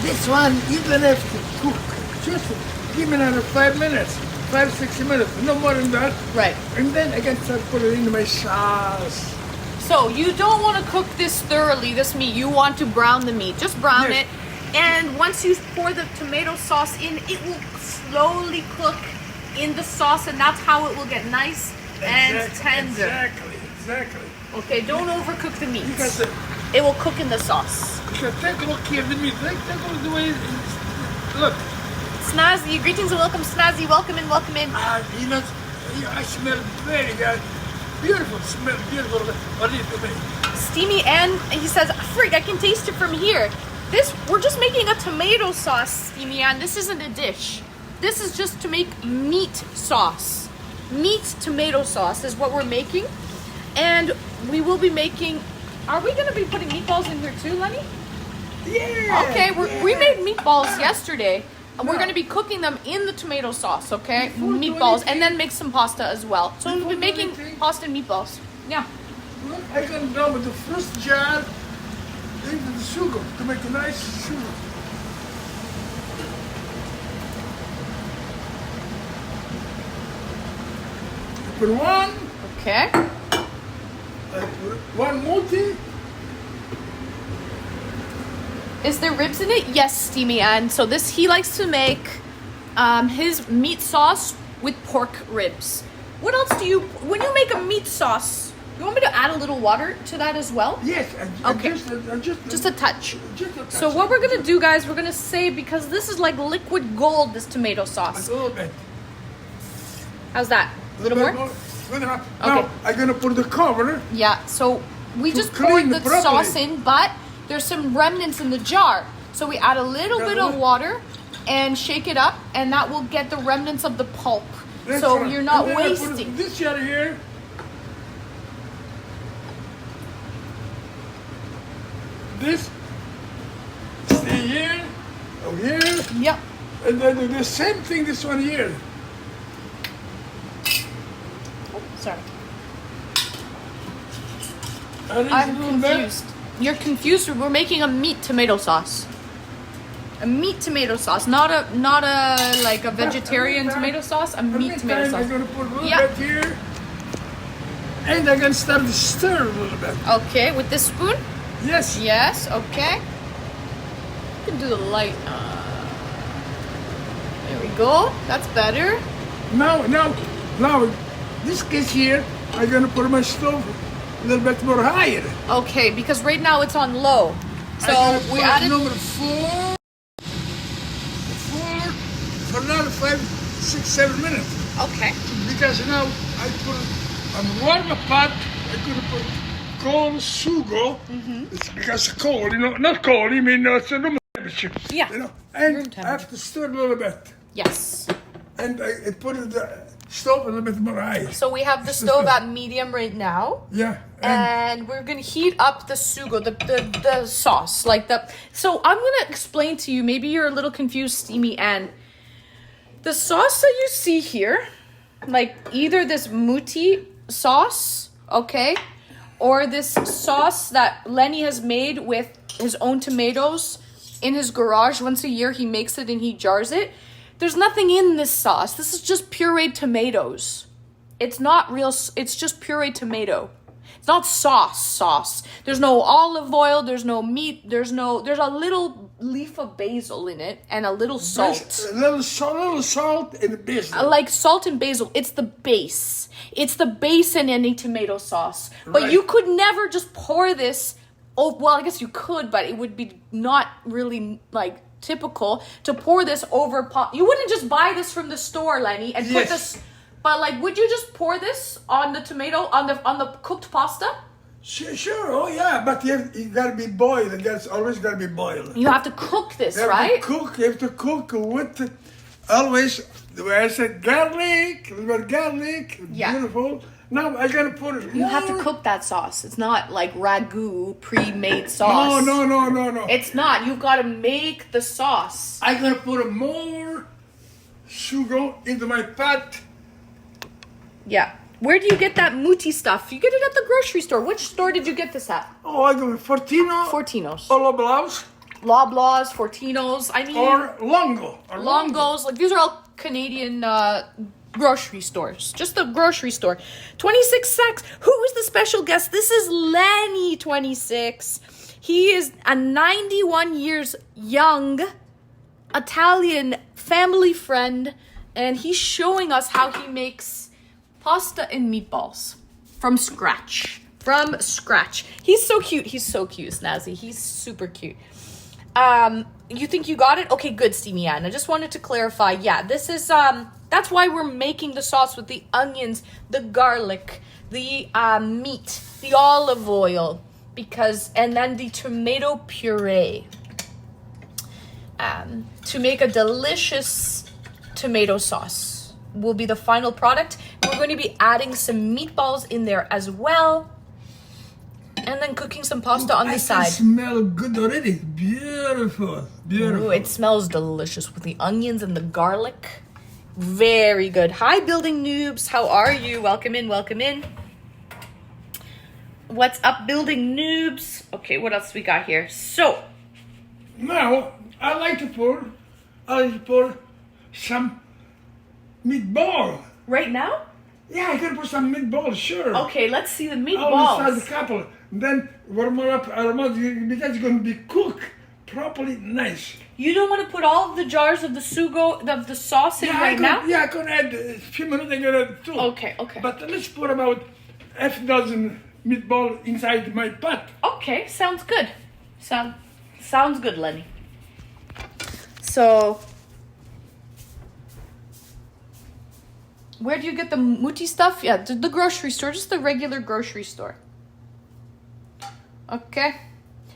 This one you don't have to cook. Just give me another 5 minutes, 5-6 minutes, no more than that. Right. And then I can start putting it in my sauce. So you don't want to cook this thoroughly, this meat. You want to brown the meat. Just brown Yes. it. And once you pour the tomato sauce in, it will slowly cook in the sauce, and that's how it will get nice and tender. Exactly. Okay, don't overcook the meat. Because It will cook in the sauce. take a look here, the meat. Take a look the way it is. Look. Snazzy, greetings and welcome, Snazzy. Welcome in. I smell very good. Beautiful, smell beautiful. What do you think? Steamy, and he says, "Frig, I can taste it from here." We're just making a tomato sauce, Steamy, and this isn't a dish. This is just to make meat sauce. Meat tomato sauce is what we're making, and we will be making. Are we going to be putting meatballs in here too, Lenny? Yeah. Okay, we made meatballs Yeah. yesterday. And we're Yeah. going to be cooking them in the tomato sauce, okay? Before doing Meatballs, anything- and then make some pasta as well. So we'll Before be making doing anything- pasta and meatballs. Yeah. Look, I can go with the first jar into the sugar to make a nice sugar. Put one, Okay. I put one multi. Is there ribs in it? Yes, Steamy Ann. So he likes to make his meat sauce with pork ribs. What else when you make a meat sauce, you want me to add a little water to that as well? Yes, Okay. Just a touch. Just a touch. So what we're going to do, guys, we're going to say, because this is like liquid gold, this tomato A sauce. little bit. How's that? A little more? Good enough. Okay. Now I'm gonna put the cover. Yeah, so we To just clean poured it the properly. sauce in, but there's some remnants in the jar. So we add a little Got bit of what? water and shake it up, and that will get the remnants of the pulp. That's So right. you're not And then I put wasting. this jar here. This stay here, over here, Yep. and then do the same thing. This one here. Oh, sorry. And it's a I'm little bit- confused. You're confused. We're making a meat tomato sauce. A meat tomato sauce, not a like a vegetarian meantime- tomato sauce. A In the meat tomato meantime, I'm sauce. gonna put a little Yeah. bit here, and I'm gonna start to stir a little bit. Okay, with this spoon. Yes. Yes. Okay. You can do the light. There we go. That's better. Now, this case here, I'm gonna put my stove a little bit more higher. Okay, because right now it's on low. I'm So gonna we put added. number four for another 5, 6, 7 minutes. Okay. Because now I put on the warmer pot, I could put cold sugo. It's because of cold, not cold, it's a room temperature. Yeah, You know, room and I temperature. have to stir a little bit. Yes. And I put the stove a little bit more high. So we have the stove at medium right now. Yeah. And we're gonna heat up the sugo, the sauce, like the. So I'm gonna explain to you. Maybe you're a little confused, Steamy, and The sauce that you see here, like either this muti sauce, okay, or this sauce that Lenny has made with his own tomatoes in his garage. Once a year he makes it and he jars it. There's nothing in this sauce. This is just pureed tomatoes. It's not real, it's just pureed tomato. It's not sauce. There's no olive oil, there's no meat, there's a little leaf of basil in it and a little salt. A little salt and basil. Like salt and basil. It's the base. It's the base in any tomato sauce. But Right. you could never just pour this. Oh, well, I guess you could, but it would be not really like typical to pour this over pot. You wouldn't just buy this from the store, Lenny, and put Yes. this. But like, would you just pour this on the tomato on the cooked pasta? Sure, oh yeah, but you gotta be boiled. It's always gotta be boiled. You have to cook this, You have right? you have to cook with always, the way I said, garlic, a little bit of garlic, Yeah. beautiful. Now I gotta put it You have to more. cook that sauce. It's not like ragu pre-made sauce. No. It's not. You've got to make the sauce. I gotta put more sugar into my pot. Yeah. Where do you get that muti stuff? You get it at the grocery store. Which store did you get this at? Oh, I go Fortino, Fortino's. or Loblaws, Loblaws, Fortino's. I mean, or Longo. Longos. Like, these are all Canadian grocery stores. Just the grocery store. 26 sacks. Who is the special guest? This is Lenny, 26. He is a 91 years young Italian family friend, and he's showing us how he makes pasta and meatballs from scratch. From scratch. He's so cute. Snazzy. He's super cute. You think you got it? Okay, good, Steamy Ann. I just wanted to clarify. Yeah, this is that's why we're making the sauce with the onions, the garlic, the meat, the olive oil, and then the tomato puree. To make a delicious tomato sauce will be the final product. We're going to be adding some meatballs in there as well. And then cooking some pasta on the I side. can smell good already. Beautiful. Ooh, it smells delicious with the onions and the garlic. Very good. Hi, building noobs. How are you? Welcome in. What's up, building noobs? Okay, what else we got here? So, Now, I like to pour some meatball. right now? Yeah, I can put some meatballs, sure. Okay, let's see the I'll meatballs. decide a couple. Then warm it up because it's going to be cooked properly nice. You don't want to put all of the jars of the sugo, of the sauce in right now? Yeah, I can add a few minutes. I can add too. Okay. But let's put about half dozen meatball inside my pot. Okay, sounds good. Sounds good, Lenny. So, where do you get the muti stuff? Yeah, the grocery store, just the regular grocery store. Okay.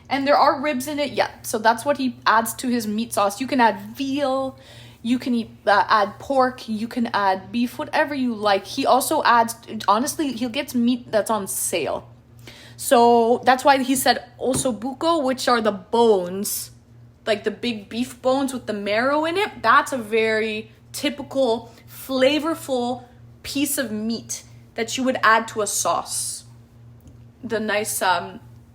And there are ribs in it, yeah. So that's what he adds to his meat sauce. You can add veal, you can add pork, you can add beef, whatever you like. He also adds, honestly, he gets meat that's on sale. So that's why he said ossobuco, which are the bones, like the big beef bones with the marrow in it. That's a very typical, flavorful piece of meat that you would add to a sauce. The nice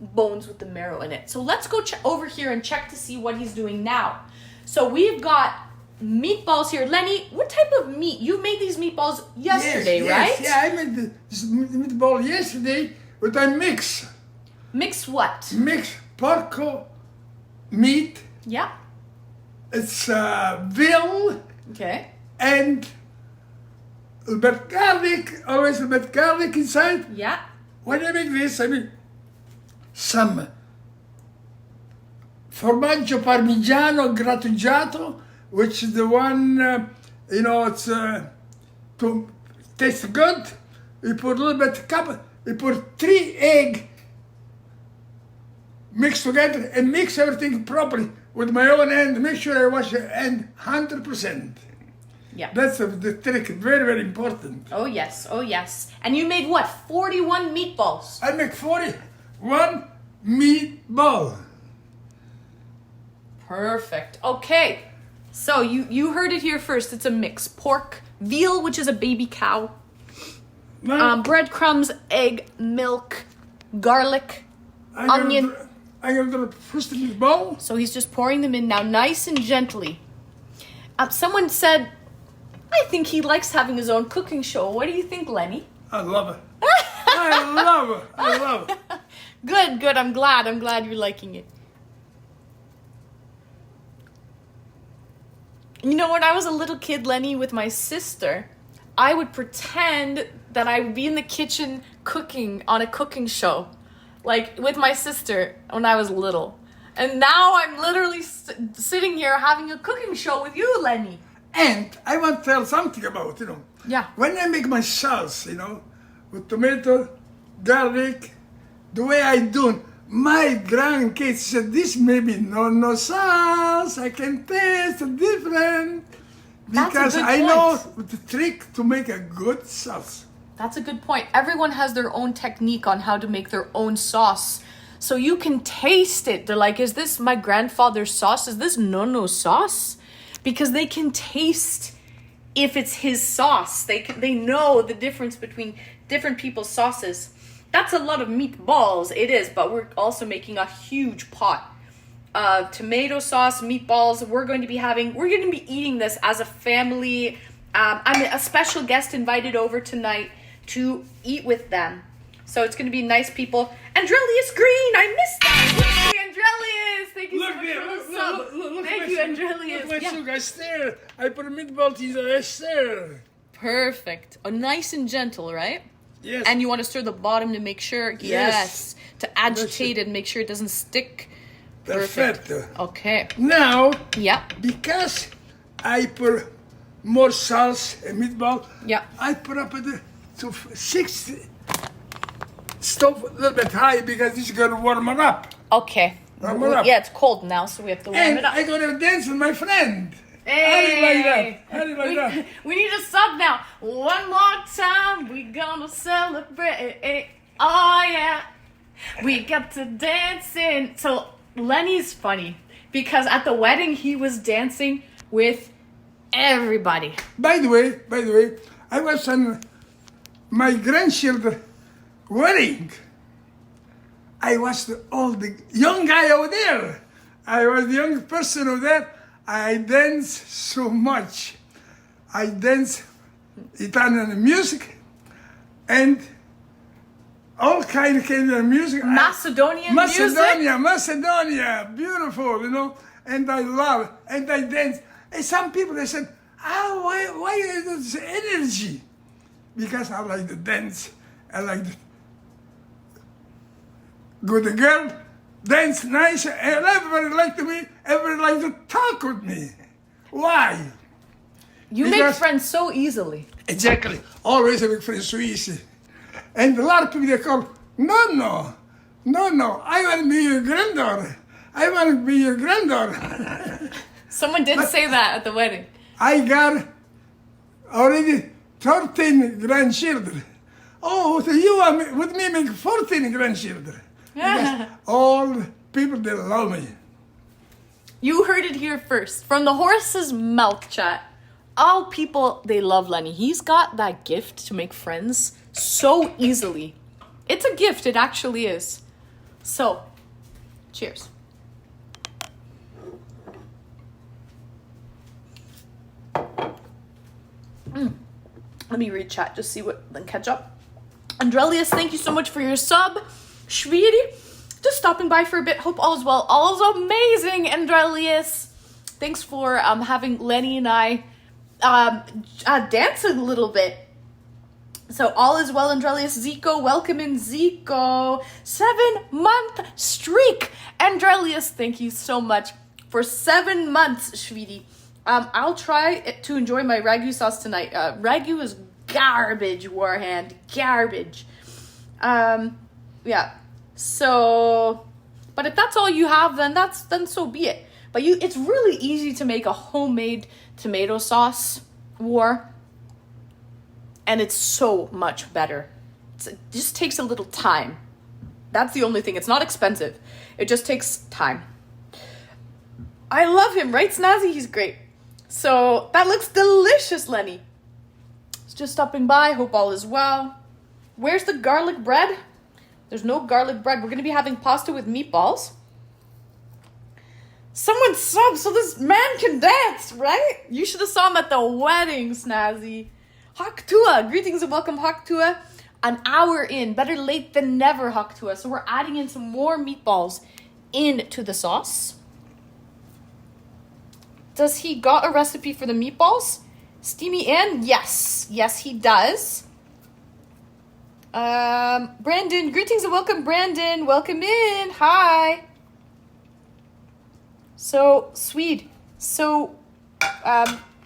bones with the marrow in it. So let's go over here and check to see what he's doing now. So we've got meatballs here. Lenny, what type of meat? You made these meatballs yesterday, right? Yeah, I made this meatball yesterday, but I mix What? pork meat. Yeah. It's veal Okay. and a little bit garlic, always a bit garlic inside. Yeah. When I make this, I make some formaggio parmigiano grattugiato, which is the one, it's to taste good. You put a little bit you put 3 eggs mixed together and mix everything properly with my own hand. Make sure I wash the hand 100%. Yeah. That's the trick, very, very important. Oh, yes. Oh, yes. And you made what? 41 meatballs. I make 41 meatball. Perfect. Okay. So you heard it here first. It's a mix. Pork, veal, which is a baby cow, breadcrumbs, egg, milk, garlic, onion. I'm going to do the first meatball. So he's just pouring them in now, nice and gently. Someone said, I think he likes having his own cooking show. What do you think, Lenny? I love it. I love it. I love it. Good. I'm glad you're liking it. You know, when I was a little kid, Lenny, with my sister, I would pretend that I would be in the kitchen cooking on a cooking show, like with my sister when I was little. And now I'm literally sitting here having a cooking show with you, Lenny. And I want to tell something about, Yeah. when I make my sauce, with tomato, garlic, the way I do, my grandkids said, this may be no sauce. I can taste the different. That's a Because good I point. know the trick to make a good sauce. That's a good point. Everyone has their own technique on how to make their own sauce. So you can taste it. They're like, is this my grandfather's sauce? Is this no sauce? Because they can taste if it's his sauce. They know the difference between different people's sauces. That's a lot of meatballs. It is, but we're also making a huge pot of tomato sauce, meatballs. We're going to be eating this as a family. I'm a special guest invited over tonight to eat with them. So it's going to be nice people. Andrelius Green, I missed that. Yay, Andrelius, thank you so much for the sub. Thank you, Andrelius. Look, my sugar, I stir. I put a meatball cheese and I stir. Perfect. Oh, nice and gentle, right? Yes. And you want to stir the bottom to make sure, yes, to agitate it and make sure it doesn't stick. Perfetto. Okay. Now, Yeah. because I put more sauce and meatball, Yeah. I put up to 60 stove a little bit high because it's going to warm it up. Okay. Warm it up. Yeah, it's cold now, so we have to warm And it up. I'm going to dance with my friend. Hey. How do you like that? How do you like that? We need a sub now. One more time, we gonna celebrate. Oh yeah, we got to dancing. So Lenny's funny because at the wedding he was dancing with everybody. By the way, I was on my grandchildren's wedding. I was the young guy over there. I was the young person over there. I dance so much. I dance Italian music and all kind of music. Macedonian music. Macedonia, beautiful, and I love it. And I dance. And some people, they said, why is this energy? Because I like to dance. I like to good girl, dance nice, and everybody like to me, everybody like to talk with me. Why? You make Because- friends so easily. Exactly. Always I make friends so easy. And a lot of people, they call, no, I want to be your granddaughter. I want to be your granddaughter. Someone did say that at the wedding. I got already 13 grandchildren. Oh, so you are with me make 14 grandchildren. Because all people, they love me. You heard it here first. From the horse's mouth, chat. All people, they love Lenny. He's got that gift to make friends so easily. It's a gift, it actually is. So, cheers. Let me read chat, just see what, then catch up. Andrelius, thank you so much for your sub. Schwiri, just stopping by for a bit. Hope all is well. All is amazing, Andrelius. Thanks for having Lenny and I dance a little bit. So all is well, Andrelius. Zico, welcome in, Zico. 7-month streak. Andrelius, thank you so much for 7 months, Schwidi. I'll try to enjoy my ragu sauce tonight. Ragu is garbage, Warhand. Garbage. Yeah. So, but if that's all you have, then so be it. But it's really easy to make a homemade tomato sauce, War. And it's so much better. It just takes a little time. That's the only thing. It's not expensive. It just takes time. I love him, right, Snazzy? He's great. So that looks delicious, Lenny. It's just stopping by. Hope all is well. Where's the garlic bread? There's no garlic bread. We're going to be having pasta with meatballs. Someone sub so this man can dance, right? You should have saw him at the wedding, Snazzy. Haktua. Greetings and welcome, Haktua. An hour in. Better late than never, Haktua. So we're adding in some more meatballs into the sauce. Does he got a recipe for the meatballs? Steamy in? Yes. Yes, he does. Brandon. Greetings and welcome, Brandon. Welcome in. Hi. So, Swede. So,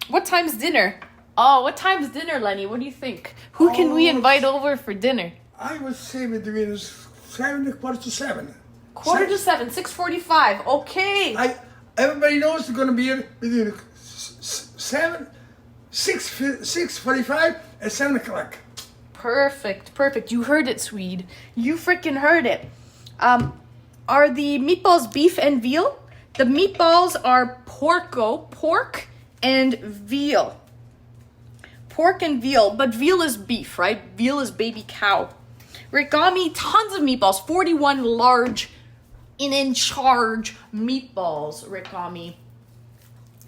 what time's dinner? Oh, what time's dinner, Lenny? What do you think? Who can we invite over for dinner? I would say between 7 and quarter to 7. Quarter to 7, 6:45. Okay. Everybody knows it's going to be here between 6:45 and 7 o'clock. Perfect. You heard it, Swede. You freaking heard it. Are the meatballs beef and veal? The meatballs are pork and veal. Pork and veal, but veal is beef, right? Veal is baby cow. Rigami, tons of meatballs. 41 large and in charge meatballs, Rigami.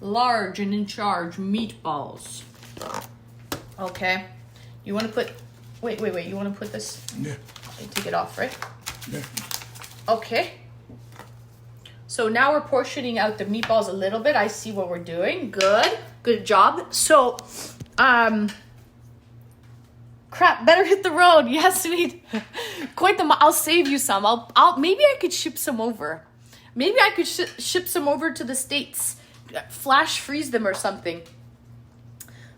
Large and in charge meatballs. Okay. You want to put... Wait. You want to put this... Yeah. Take it off, right? Yeah. Okay. So now we're portioning out the meatballs a little bit. I see what we're doing. Good job. So, crap, better hit the road. Yes, sweet. I'll save you some. Maybe I could ship some over. Maybe I could ship some over to the States. Flash freeze them or something.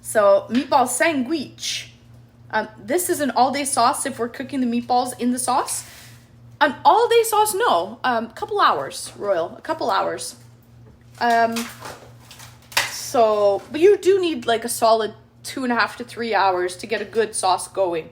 So, meatball sandwich. This is an all-day sauce if we're cooking the meatballs in the sauce. An all-day sauce, no. Couple hours, Royal. A couple hours. But you do need like a solid 2.5 to 3 hours to get a good sauce going.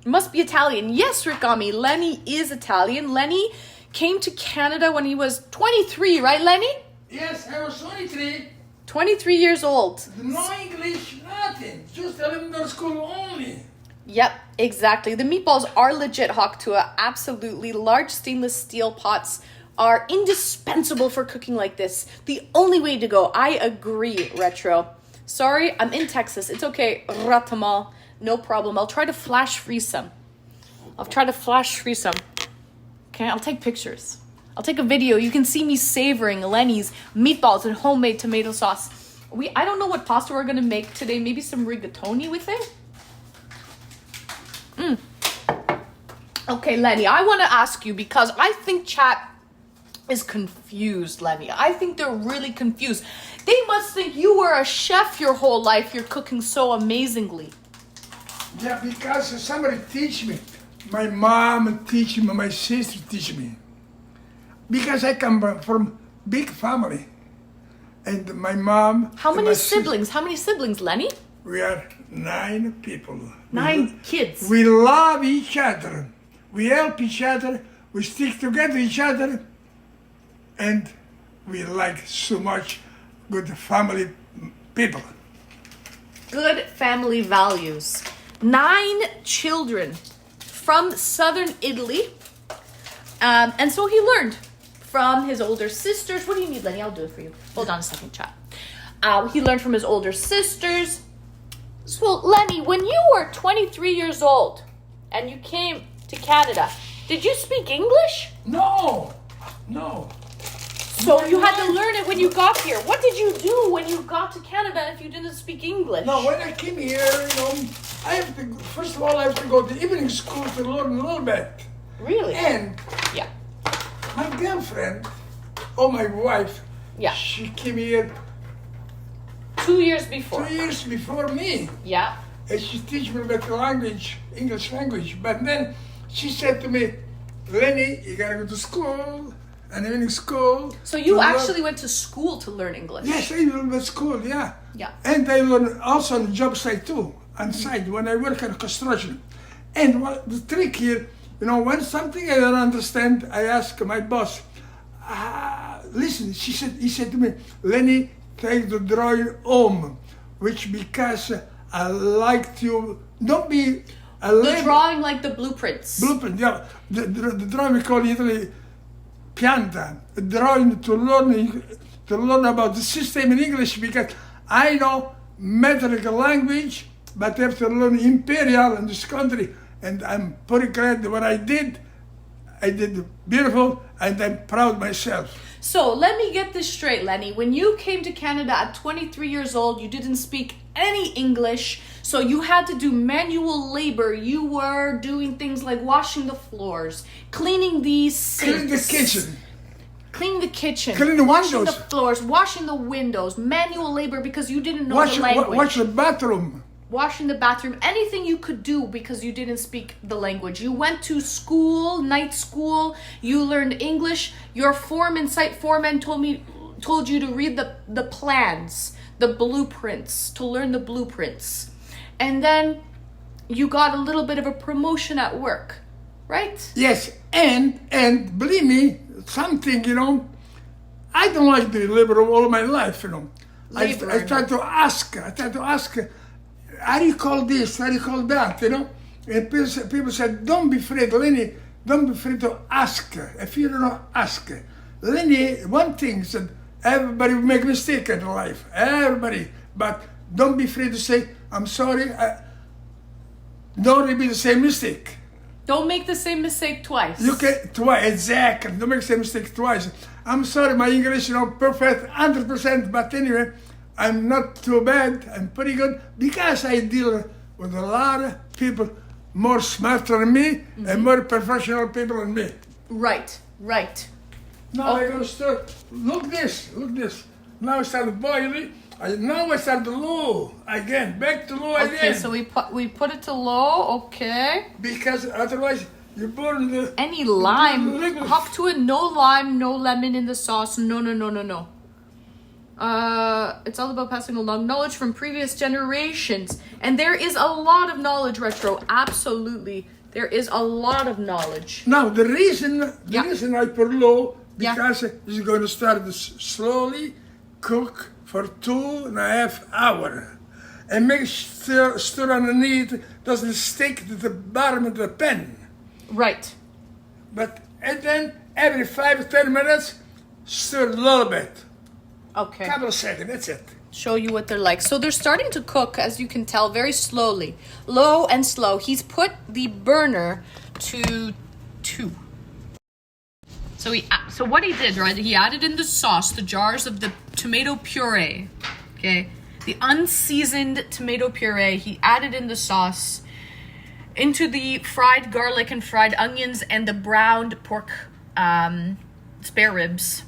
It must be Italian. Yes, Rikami. Lenny is Italian. Lenny came to Canada when he was 23, right, Lenny? Yes, I was 23. 23 years old. No English, nothing. Just elementary school only. Yep, exactly. The meatballs are legit, Haktua. Absolutely. Large stainless steel pots are indispensable for cooking like this. The only way to go. I agree, Retro. Sorry, I'm in Texas. It's okay, Ratamal. No problem. I'll try to flash freeze some. Okay, I'll take pictures. I'll take a video. You can see me savoring Lenny's meatballs and homemade tomato sauce. I don't know what pasta we're going to make today. Maybe some rigatoni with it? Okay, Lenny, I want to ask you because I think chat is confused, Lenny. I think they're really confused. They must think you were a chef your whole life. You're cooking so amazingly. Yeah, because somebody teach me. My mom teach me, my sister teach me. Because I come from big family. And my mom... How many siblings, Lenny? We are 9 people. 9 kids. We love each other. We help each other. We stick together each other. And we like so much good family people. Good family values. 9 children from southern Italy. And so he learned from his older sisters. What do you need, Lenny? I'll do it for you. Hold on a second, chat. He learned from his older sisters. So, Lenny, when you were 23 years old and you came to Canada, did you speak English? No. So you had to learn it when you got here. What did you do when you got to Canada if you didn't speak English? No, when I came here, first of all, I have to go to evening school to learn a little bit. Really? And yeah. My girlfriend, or my wife, yeah, she came here 2 years before. 2 years before me. Yeah. And she teach me about the language, English language. But then she said to me, Lenny, you gotta go to school, an evening school. So you actually went to school to learn English? Yes, I went to school, yeah. Yeah. And I learned also on the job site too, on site when I work on construction. And the trick here, when something I don't understand, I ask my boss, listen, he said to me, Lenny, take the drawing home, which because I like to don't be a The drawing like the blueprints. blueprint. Yeah, the drawing we call in Italy pianta. Drawing to learn about the system in English because I know metrical language, but I have to learn imperial in this country, and I'm pretty glad what I did. I did beautiful, and I'm proud myself. So let me get this straight, Lenny. When you came to Canada at 23 years old, you didn't speak any English, so you had to do manual labor. You were doing things like washing the floors, cleaning the sinks, Clean the kitchen. cleaning the kitchen, Cleaning the washing windows. the floors, washing the windows, manual labor because you didn't know the language. Watch the bathroom. Washing the bathroom, anything you could do because you didn't speak the language. You went to school, night school, you learned English. Your site foreman told you to read the plans, the blueprints, to learn the blueprints. And then you got a little bit of a promotion at work, right? Yes, and believe me, something, I don't like the labor all my life, I Labor. try to ask, how do you call this, how do you call that, And people said, don't be afraid, Lenny, don't be afraid to ask. If you don't know, ask. Lenny, one thing, said, everybody will make mistake in life, everybody, but don't be afraid to say, I'm sorry, don't repeat the same mistake. Don't make the same mistake twice. You can twice, exactly. Don't make the same mistake twice. I'm sorry, my English is not perfect, 100%, but anyway, I'm not too bad. I'm pretty good because I deal with a lot of people more smarter than me and more professional people than me. Right. Now I'm gonna start. Look this. Now I start boiling. Now I start low again. Back to low again. Okay, so we put it to low. Okay. Because otherwise you burn the. Any lime? liquid. Hop to it. No lime, no lemon in the sauce. No. It's all about passing along knowledge from previous generations, and there is a lot of knowledge, Retro. Absolutely, there is a lot of knowledge. Now the reason I put low Yeah. because it's going to start to slowly cook for 2.5 hours, and make stir underneath doesn't stick to the bottom of the pan. Right. And then every 5-10 minutes, stir a little bit, Okay. couple of seconds. That's it. Show you what they're like. So they're starting to cook, as you can tell, very slowly, low and slow. He's put the burner to 2. So what he did, right? He added in the sauce the jars of the tomato puree. Okay, the unseasoned tomato puree. He added in the sauce into the fried garlic and fried onions and the browned pork spare ribs.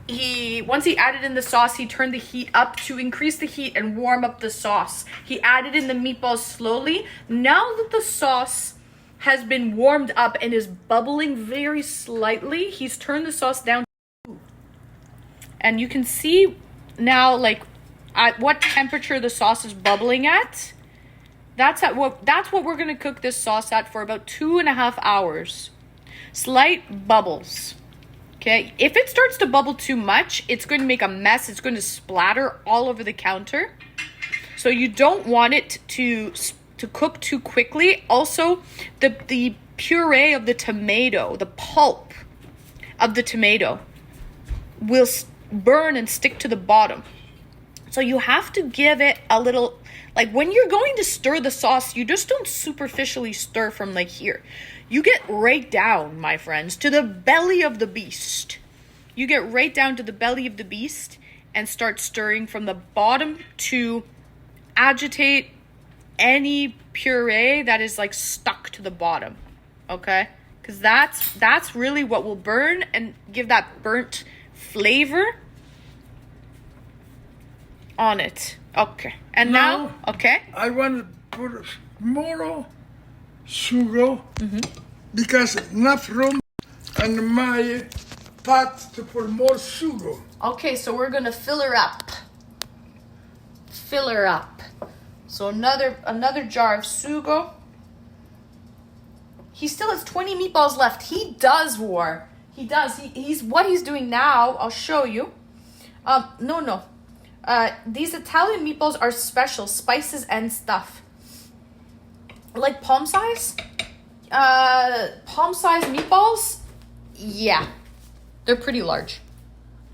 Once he added in the sauce, he turned the heat up to increase the heat and warm up the sauce. He added in the meatballs slowly. Now that the sauce has been warmed up and is bubbling very slightly, he's turned the sauce down. And you can see now, like, at what temperature the sauce is bubbling at. That's what we're gonna cook this sauce at for about 2.5 hours. Slight bubbles. Okay, if it starts to bubble too much, it's going to make a mess. It's going to splatter all over the counter. So you don't want it to cook too quickly. Also, the puree of the tomato, the pulp of the tomato, will burn and stick to the bottom. So you have to give it a little, like when you're going to stir the sauce, you just don't superficially stir from like here. You get right down, my friends, to the belly of the beast. You get right down to the belly of the beast and start stirring from the bottom to agitate any puree that is like stuck to the bottom. Okay? Because that's really what will burn and give that burnt flavor on it. Okay. And now okay. I want to put more sugar because enough room in my pot to put more sugar. Okay, so we're gonna fill her up. Fill her up. So another jar of sugo. He still has 20 meatballs left. He does, War. He does. He's what he's doing now. I'll show you. No. These Italian meatballs are special, spices and stuff. Like palm size meatballs. Yeah, they're pretty large.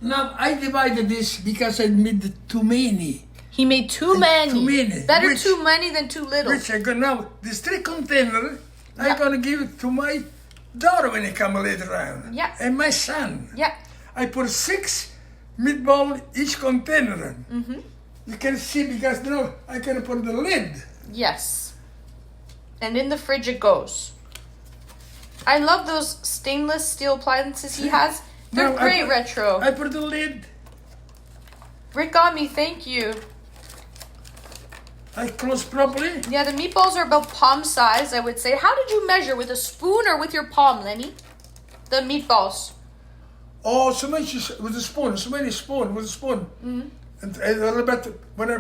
Now, I divided this because I made too many. He made too many. Too many. Better too many than too little. Which I gonna now, this 3 container, I'm gonna give it to my daughter when I come later on. Yeah. And my son. Yeah. I put 6 meatball each container. Mm-hmm. You can see because now I can put the lid. Yes. And in the fridge it goes. I love those stainless steel appliances he has. They're Now, great retro. I put the lid. Rick on me, thank you. I close properly. Yeah, the meatballs are about palm size, I would say. How did you measure? With a spoon or with your palm, Lenny? The meatballs. Oh, so much with a spoon. So many spoon with a spoon. Mm-hmm. And a little bit when I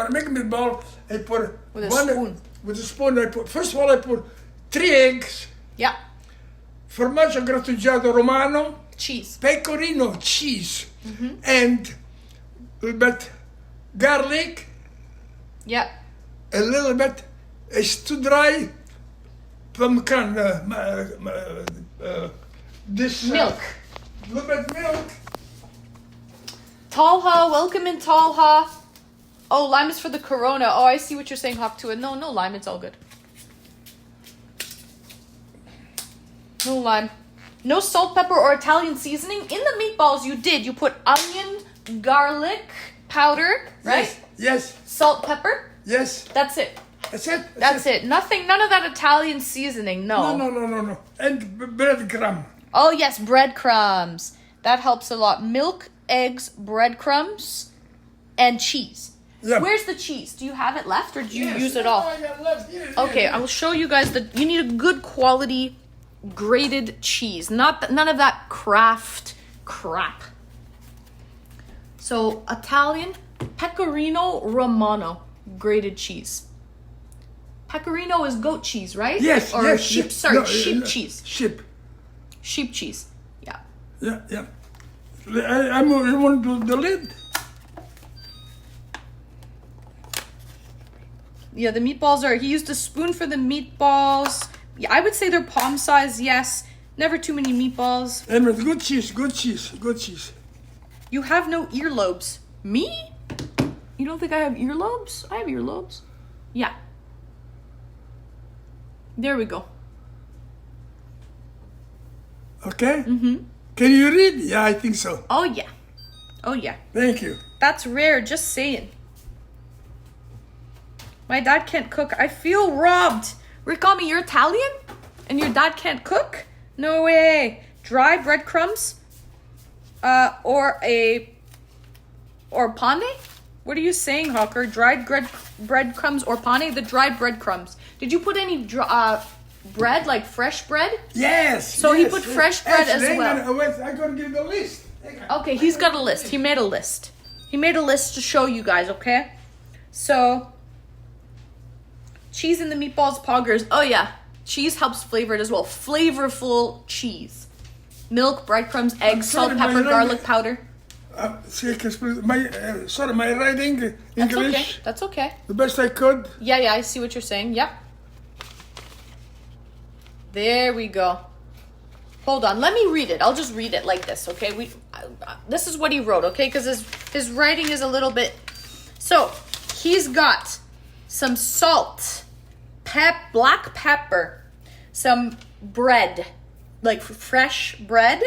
make a meatball, I put With a spoon. With a spoon, I put first of all I put 3 eggs. Yeah. Formaggio grattugiato romano, Cheese. pecorino cheese, and a little bit garlic, Yeah. a little bit. It's too dry. Pumpkin. This Milk. A little bit milk. Talha, welcome in Talha. Oh, lime is for the corona. Oh, I see what you're saying, Hawk to it. No lime, it's all good. No lime. No salt, pepper, or Italian seasoning. In the meatballs you did. You put onion, garlic powder, right? Yes. Salt, pepper. Yes. That's it. That's it. That's it. Nothing, none of that Italian seasoning, no. No. And breadcrumb. Oh, yes, breadcrumbs. That helps a lot. Milk, eggs, breadcrumbs, and cheese. Yeah. Where's the cheese? Do you have it left or do you use it No, all? I got left here. Okay, I will show you guys that you need a good quality grated cheese. None of that Kraft crap. So, Italian Pecorino Romano grated cheese. Pecorino is goat cheese, right? Yes, or yes. sheep, yes. sorry, No, sheep cheese. Sheep. Cheese. Yeah. Yeah. I want to do the lid. Yeah, the meatballs he used a spoon for the meatballs. Yeah, I would say they're palm size, yes. Never too many meatballs. And with good cheese. You have no earlobes. Me? You don't think I have earlobes? I have earlobes. Yeah. There we go. Okay? Mm-hmm. Can you read? Yeah, I think so. Oh, yeah. Oh, yeah. Thank you. That's rare, just saying. My dad can't cook. I feel robbed. Rikami, you're Italian? And your dad can't cook? No way. Dry breadcrumbs? Or pane? What are you saying, Hawker? Dried breadcrumbs or pane? The dried breadcrumbs. Did you put any bread, like fresh bread? Yes. So he put fresh bread as well. I'm going to give the list. Okay, he's got a list. He made a list. He made a list to show you guys, okay? So, cheese in the meatballs, poggers. Oh, yeah. Cheese helps flavor it as well. Flavorful cheese. Milk, breadcrumbs, eggs, salt, pepper, garlic powder. My writing English. That's okay. The best I could. Yeah, I see what you're saying. Yeah. There we go. Hold on, let me read it. I'll just read it like this, okay? This is what he wrote, okay? Because his writing is a little bit... So, he's got some salt, black pepper, some bread, like fresh bread,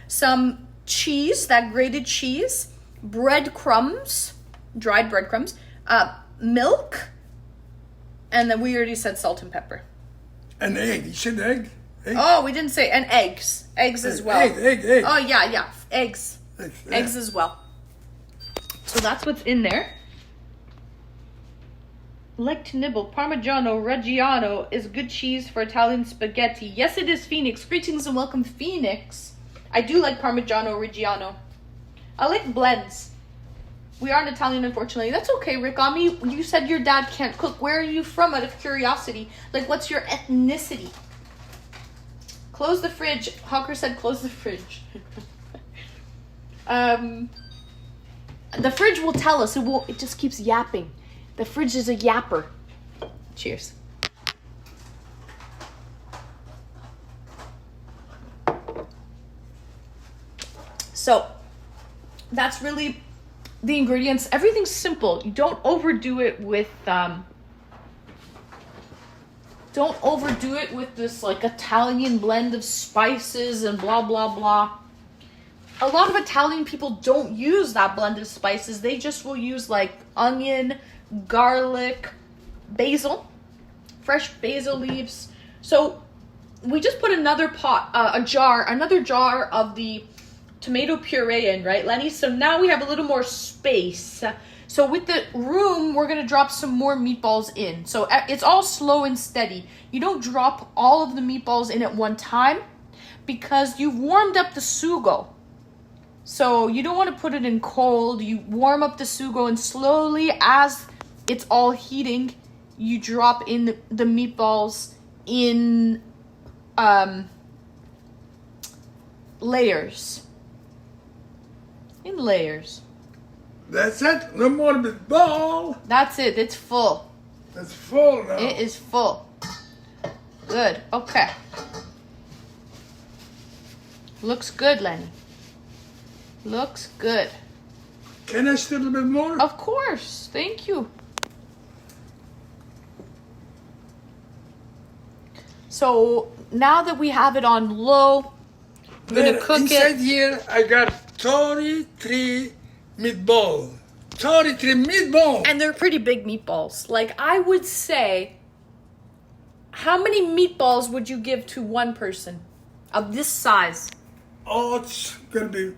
some cheese, that grated cheese, breadcrumbs, dried breadcrumbs, milk, and then we already said salt and pepper. An egg. You said egg? Oh, we didn't say, and eggs. Eggs as well. Egg. Oh, yeah. Eggs. Eggs as well. So that's what's in there. Like to nibble, Parmigiano Reggiano is good cheese for Italian spaghetti. Yes, it is, Phoenix. Greetings and welcome, Phoenix. I do like Parmigiano Reggiano. I like blends. We aren't Italian, unfortunately. That's okay, Rikami. You said your dad can't cook. Where are you from, out of curiosity? Like, what's your ethnicity? Close the fridge. Hawker said close the fridge. The fridge will tell us. It just keeps yapping. The fridge is a yapper. Cheers. So that's really the ingredients. Everything's simple. You don't overdo it with this like Italian blend of spices and blah blah blah. A lot of Italian people don't use that blend of spices. They just will use like onion, garlic, basil, fresh basil leaves. So we just put another jar of the tomato puree in, right, Lenny? So now we have a little more space. So with the room, we're going to drop some more meatballs in. So it's all slow and steady. You don't drop all of the meatballs in at one time because you've warmed up the sugo. So you don't want to put it in cold. You warm up the sugo and slowly, as it's all heating, you drop in the meatballs in layers. In layers. That's it. No more meatball. That's it. It's full. It's full now. It is full. Good. Okay. Looks good, Lenny. Looks good. Can I stir a little bit more? Of course. Thank you. So now that we have it on low, we're going to cook inside it. here, I got 33 meatball. 33 meatball. And they're pretty big meatballs. Like, I would say, how many meatballs would you give to one person of this size? Oh, it's gonna be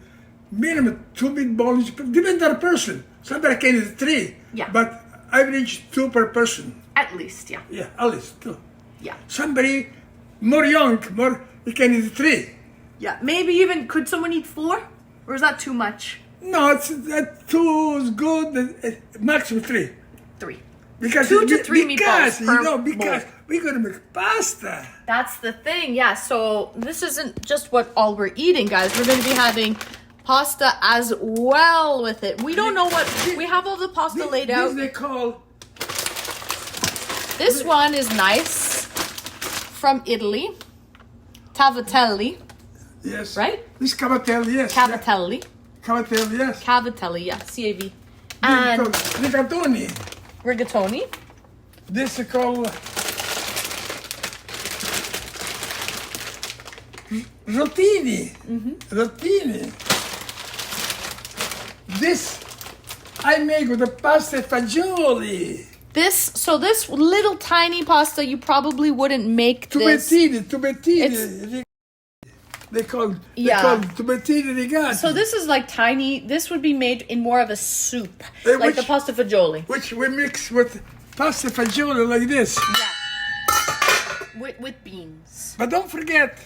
minimum 2 meatballs. Depends on the person. Somebody can eat 3. Yeah. But average 2 per person. At least, yeah. Yeah, at least 2. Yeah. Somebody more young, he can eat 3. Yeah. Maybe even, could someone eat 4? Or is that too much? No, that 2 is good. Maximum 3. 3. Because 2 to 3 because, meatballs per because bowl. we're gonna make pasta. That's the thing, yeah. So this isn't just what all we're eating, guys. We're going to be having pasta as well with it. We don't know what, we have all the pasta laid out. This they call... This one is nice, from Italy, Cavatelli, Yes. right? This cavatelli, yes. Cavatelli, Cavatelli, yes. Cavatelli, yeah, C-A-V. And Rigatoni. rigatoni. This is called rotini. Rotini. This I make with the pasta fagioli. This little tiny pasta, you probably wouldn't make this. Tubettini. They call tubettini rigati. So this is like tiny. This would be made in more of a soup, Eh, like the pasta fagioli. Which we mix with pasta fagioli like this. Yeah. With beans. But don't forget,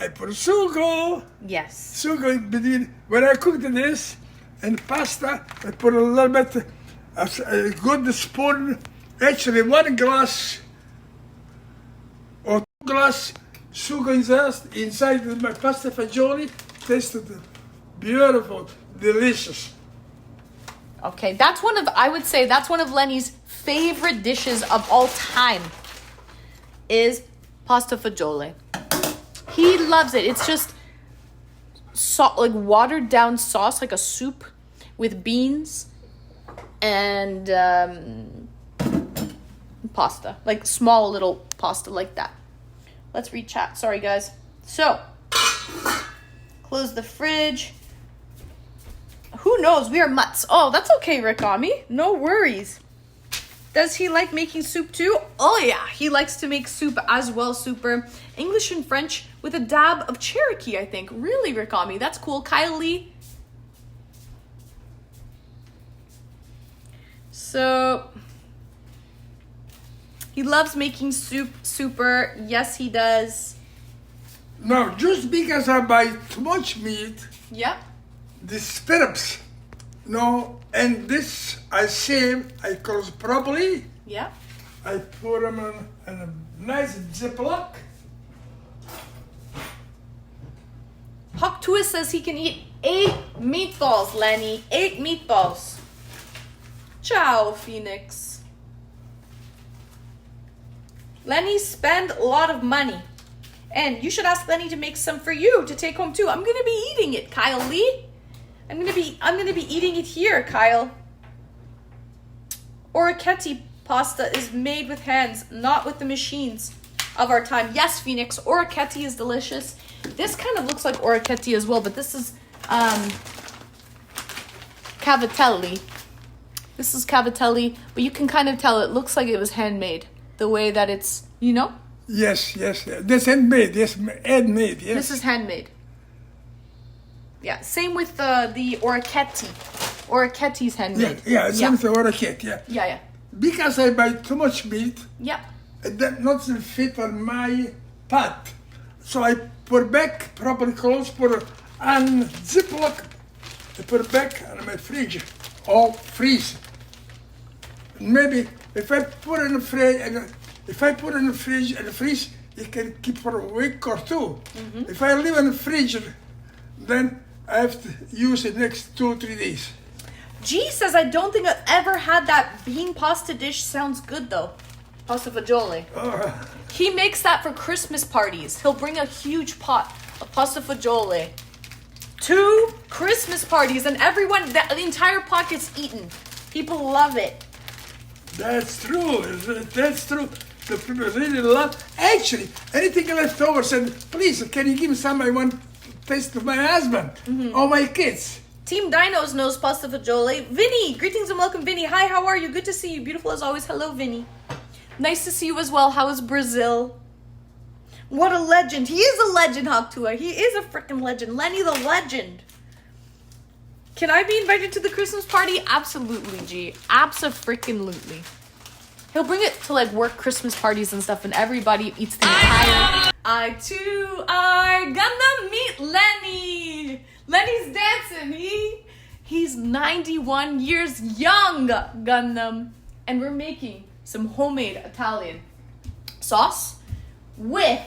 I put sugo. Yes. Sugo in between. When I cooked this and pasta, I put a little bit, a good spoon, actually 1 glass or 2 glass sugar inside my pasta fagioli. Tasted beautiful, delicious. Okay, I would say that's one of Lenny's favorite dishes of all time is pasta fagioli. He loves it. It's just like watered down sauce, like a soup with beans and pasta, like small little pasta like that. Let's read chat. Sorry, guys. So, close the fridge. Who knows? We are mutts. Oh, that's okay, Rikami. No worries. Does he like making soup too? Oh, yeah. He likes to make soup as well. Super. English and French with a dab of Cherokee, I think. Really, Rikami. That's cool. Kylie. So... he loves making soup, super. Yes, he does. Now, just because I buy too much meat, Yep. this strips, and this I save, I close properly, Yep. I put them in a nice Ziploc. Hawk Twist says he can eat 8 Meatballs, Lenny. 8 meatballs. Ciao, Phoenix. Lenny spend a lot of money. And you should ask Lenny to make some for you to take home too. I'm gonna be eating it, Kyle Lee. I'm gonna be eating it here, Kyle. Orecchiette pasta is made with hands, not with the machines of our time. Yes, Phoenix, orecchiette is delicious. This kind of looks like orecchiette as well, but this is cavatelli. This is cavatelli, but you can kind of tell it looks like it was handmade. The way that it's, you know? Yes. That's handmade. Yes, handmade. Yes. This is handmade. Yeah, same with the orecchiette. Orecchiette's handmade. Yeah, it's something orecchiette, yeah. Yeah. Because I buy too much meat, Yeah. that not fit on my pot. So I put back proper clothes, put on Ziploc, I put back on my fridge or freeze. Maybe if I put in the fridge and freeze, it can keep for a week or two. Mm-hmm. If I leave in the fridge, then I have to use it next 2 or 3 days. G says, I don't think I've ever had that bean pasta dish. Sounds good though. Pasta fagioli. He makes that for Christmas parties. He'll bring a huge pot of pasta fagioli to Christmas parties, and everyone, the entire pot gets eaten. People love it. That's true. That's true. The people really love. Actually, anything left over, said, please, can you give me some? I want to taste of my husband or my kids. Team Dinos knows pasta fagioli. Vinny, greetings and welcome, Vinny. Hi, how are you? Good to see you. Beautiful as always. Hello, Vinny. Nice to see you as well. How is Brazil? What a legend. He is a legend, Haktua. He is a freaking legend. Lenny the legend. Can I be invited to the Christmas party? Absolutely, G. Abso-freaking-lutely. He'll bring it to like work Christmas parties and stuff, and everybody eats the entire... I gonna meet Lenny. Lenny's dancing. He's 91 years young, Gundam. And we're making some homemade Italian sauce with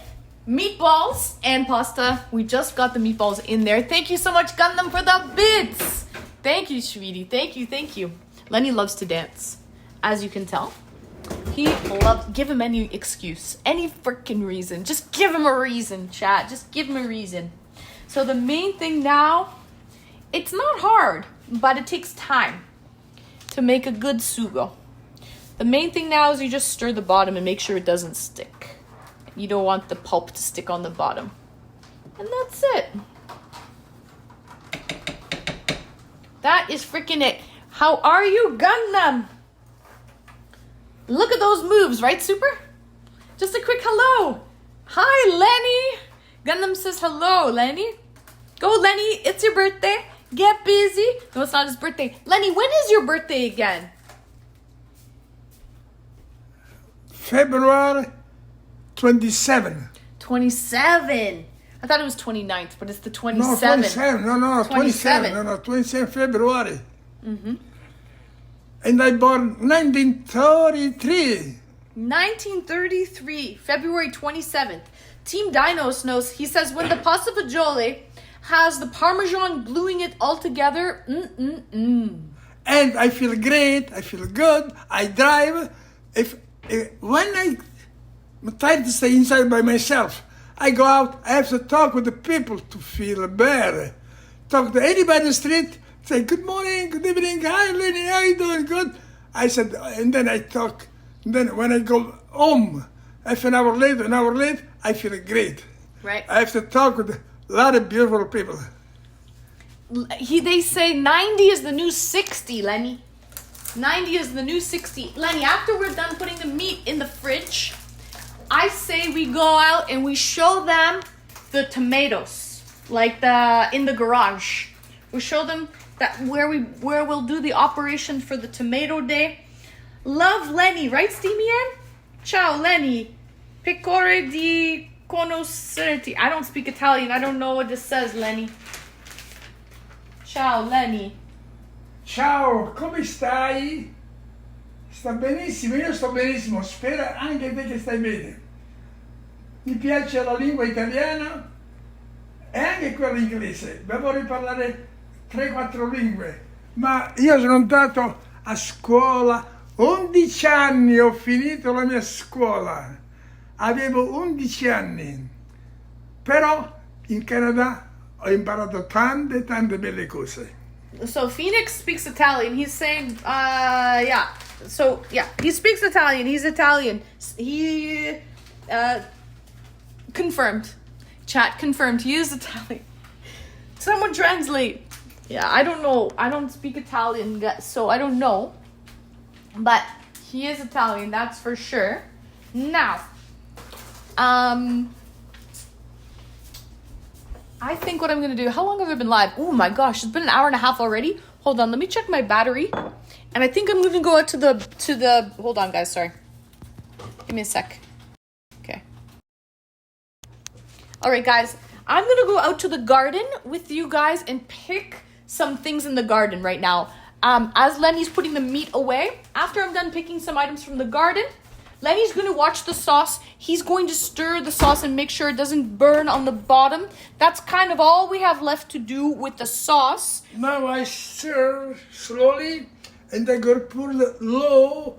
meatballs and pasta. We just got the meatballs in there. Thank you so much, Gundam, for the bits. Thank you, sweetie. Thank you. Lenny loves to dance, as you can tell. He loves, give him any excuse, any freaking reason. Just give him a reason, chat. Just give him a reason. So the main thing now, it's not hard, but it takes time to make a good sugo. The main thing now is you just stir the bottom and make sure it doesn't stick. You don't want the pulp to stick on the bottom. And that's it. That is freaking it. How are you, Gundam? Look at those moves, right, Super? Just a quick hello. Hi, Lenny. Gundam says hello, Lenny. Go, Lenny. It's your birthday. Get busy. No, it's not his birthday. Lenny, when is your birthday again? February 27. 27. I thought it was 29th, but it's the 27th. No, 27. No, 27. 27. No, 27 February. And I born 1933. 1933, February 27th. Team Dinos knows. He says when the pasta fagioli has the Parmesan gluing it all together. And I feel great. I feel good. I drive. When I'm tired to stay inside by myself, I go out. I have to talk with the people to feel better. Talk to anybody in the street. Say good morning, good evening. Hi, Lenny. How you doing? Good. I said, and then I talk. And then when I go home, half an hour later, I feel great. Right. I have to talk with a lot of beautiful people. They say 90 is the new 60, Lenny. 90 is the new 60. Lenny, after we're done putting the meat in the fridge, I say we go out and we show them the tomatoes, like in the garage. We show them that where we'll do the operation for the tomato day. Love, Lenny, right, Steamian? Ciao, Lenny. Pecore di conoscerti. I don't speak Italian. I don't know what this says, Lenny. Ciao, Lenny. Ciao, come stai? Sta benissimo, io sto benissimo, spero anche te che stai bene. Mi piace la lingua italiana e anche quella inglese, ma vorrei parlare 3-4 lingue, ma io sono andato a scuola, 11 anni ho finito la mia scuola, avevo 11 anni, però in Canada ho imparato tante belle cose. So Phoenix speaks Italian. He's saying, yeah. So yeah, he speaks Italian. He's Italian. He confirmed. Chat confirmed. He is Italian. Someone translate. Yeah, I don't know. I don't speak Italian, so I don't know. But he is Italian, that's for sure. Now, I think what I'm gonna do. How long have I been live? Oh my gosh, it's been an hour and a half already. Hold on, let me check my battery. And I think I'm gonna go out to the. Hold on, guys. Sorry. Give me a sec. Okay. All right, guys. I'm gonna go out to the garden with you guys and pick some things in the garden right now. As Lenny's putting the meat away, after I'm done picking some items from the garden, Lenny's going to watch the sauce. He's going to stir the sauce and make sure it doesn't burn on the bottom. That's kind of all we have left to do with the sauce. Now I stir slowly, and I go put low,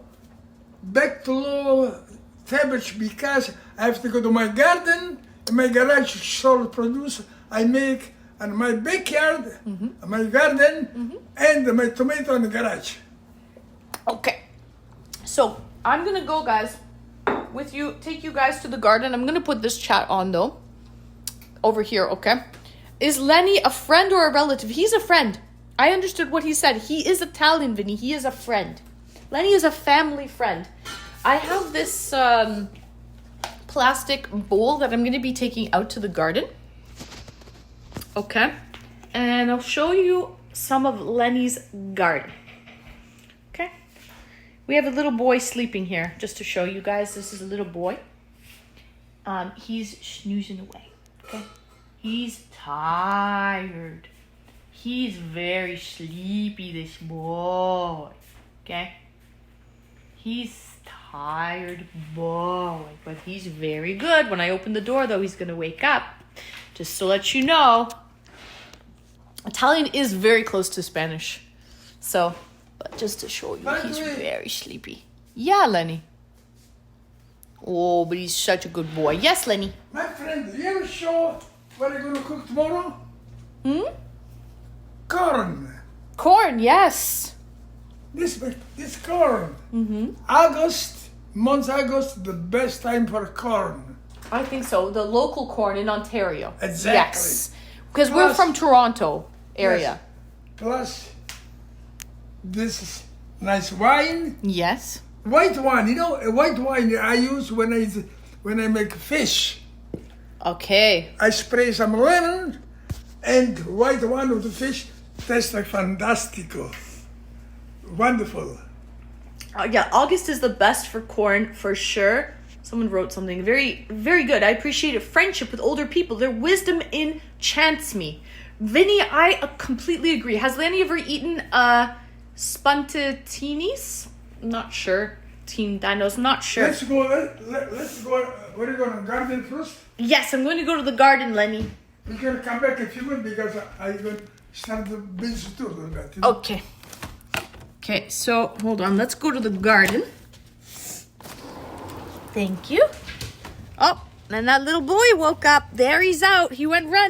back to low temperature, because I have to go to my garden. In my garage, salt produce, I make in my backyard, my garden, and my tomato in the garage. Okay. So I'm going to go, guys, with you, take you guys to the garden. I'm going to put this chat on, though, over here, okay? Is Lenny a friend or a relative? He's a friend. I understood what he said. He is Italian, Vinny. He is a friend. Lenny is a family friend. I have this plastic bowl that I'm going to be taking out to the garden. Okay. And I'll show you some of Lenny's garden. Okay. We have a little boy sleeping here, just to show you guys. This is a little boy. He's snoozing away. Okay. He's tired. He's very sleepy, this boy. Okay. He's tired boy, but he's very good. When I open the door, though, he's going to wake up. Just to let you know, Italian is very close to Spanish. So, but just to show you, he's very sleepy. Yeah, Lenny. Oh, but he's such a good boy. Yes, Lenny. My friend, you ever show what I'm going to cook tomorrow? Corn. Corn, yes. This corn. Month August, the best time for corn. I think so. The local corn in Ontario. Exactly. Yes. Because we're from Toronto area. Yes. Plus, this is nice wine. Yes. White wine, white wine I use when I make fish. Okay. I spray some lemon and white wine with the fish. Tastes like fantastico. Wonderful. Yeah, August is the best for corn for sure. Someone wrote something very, very good. I appreciate it. Friendship with older people. Their wisdom enchants me. Vinny, I completely agree. Has Lenny ever eaten spuntatinis? Not sure. Team Dinos, not sure. Let's go. Where are you going to garden first? Yes, I'm going to go to the garden, Lenny. We're going to come back in a few minutes because I'm going to start the business tour. Okay. Okay, so hold on. Let's go to the garden. Thank you. Oh, and that little boy woke up. There he's out. He went running.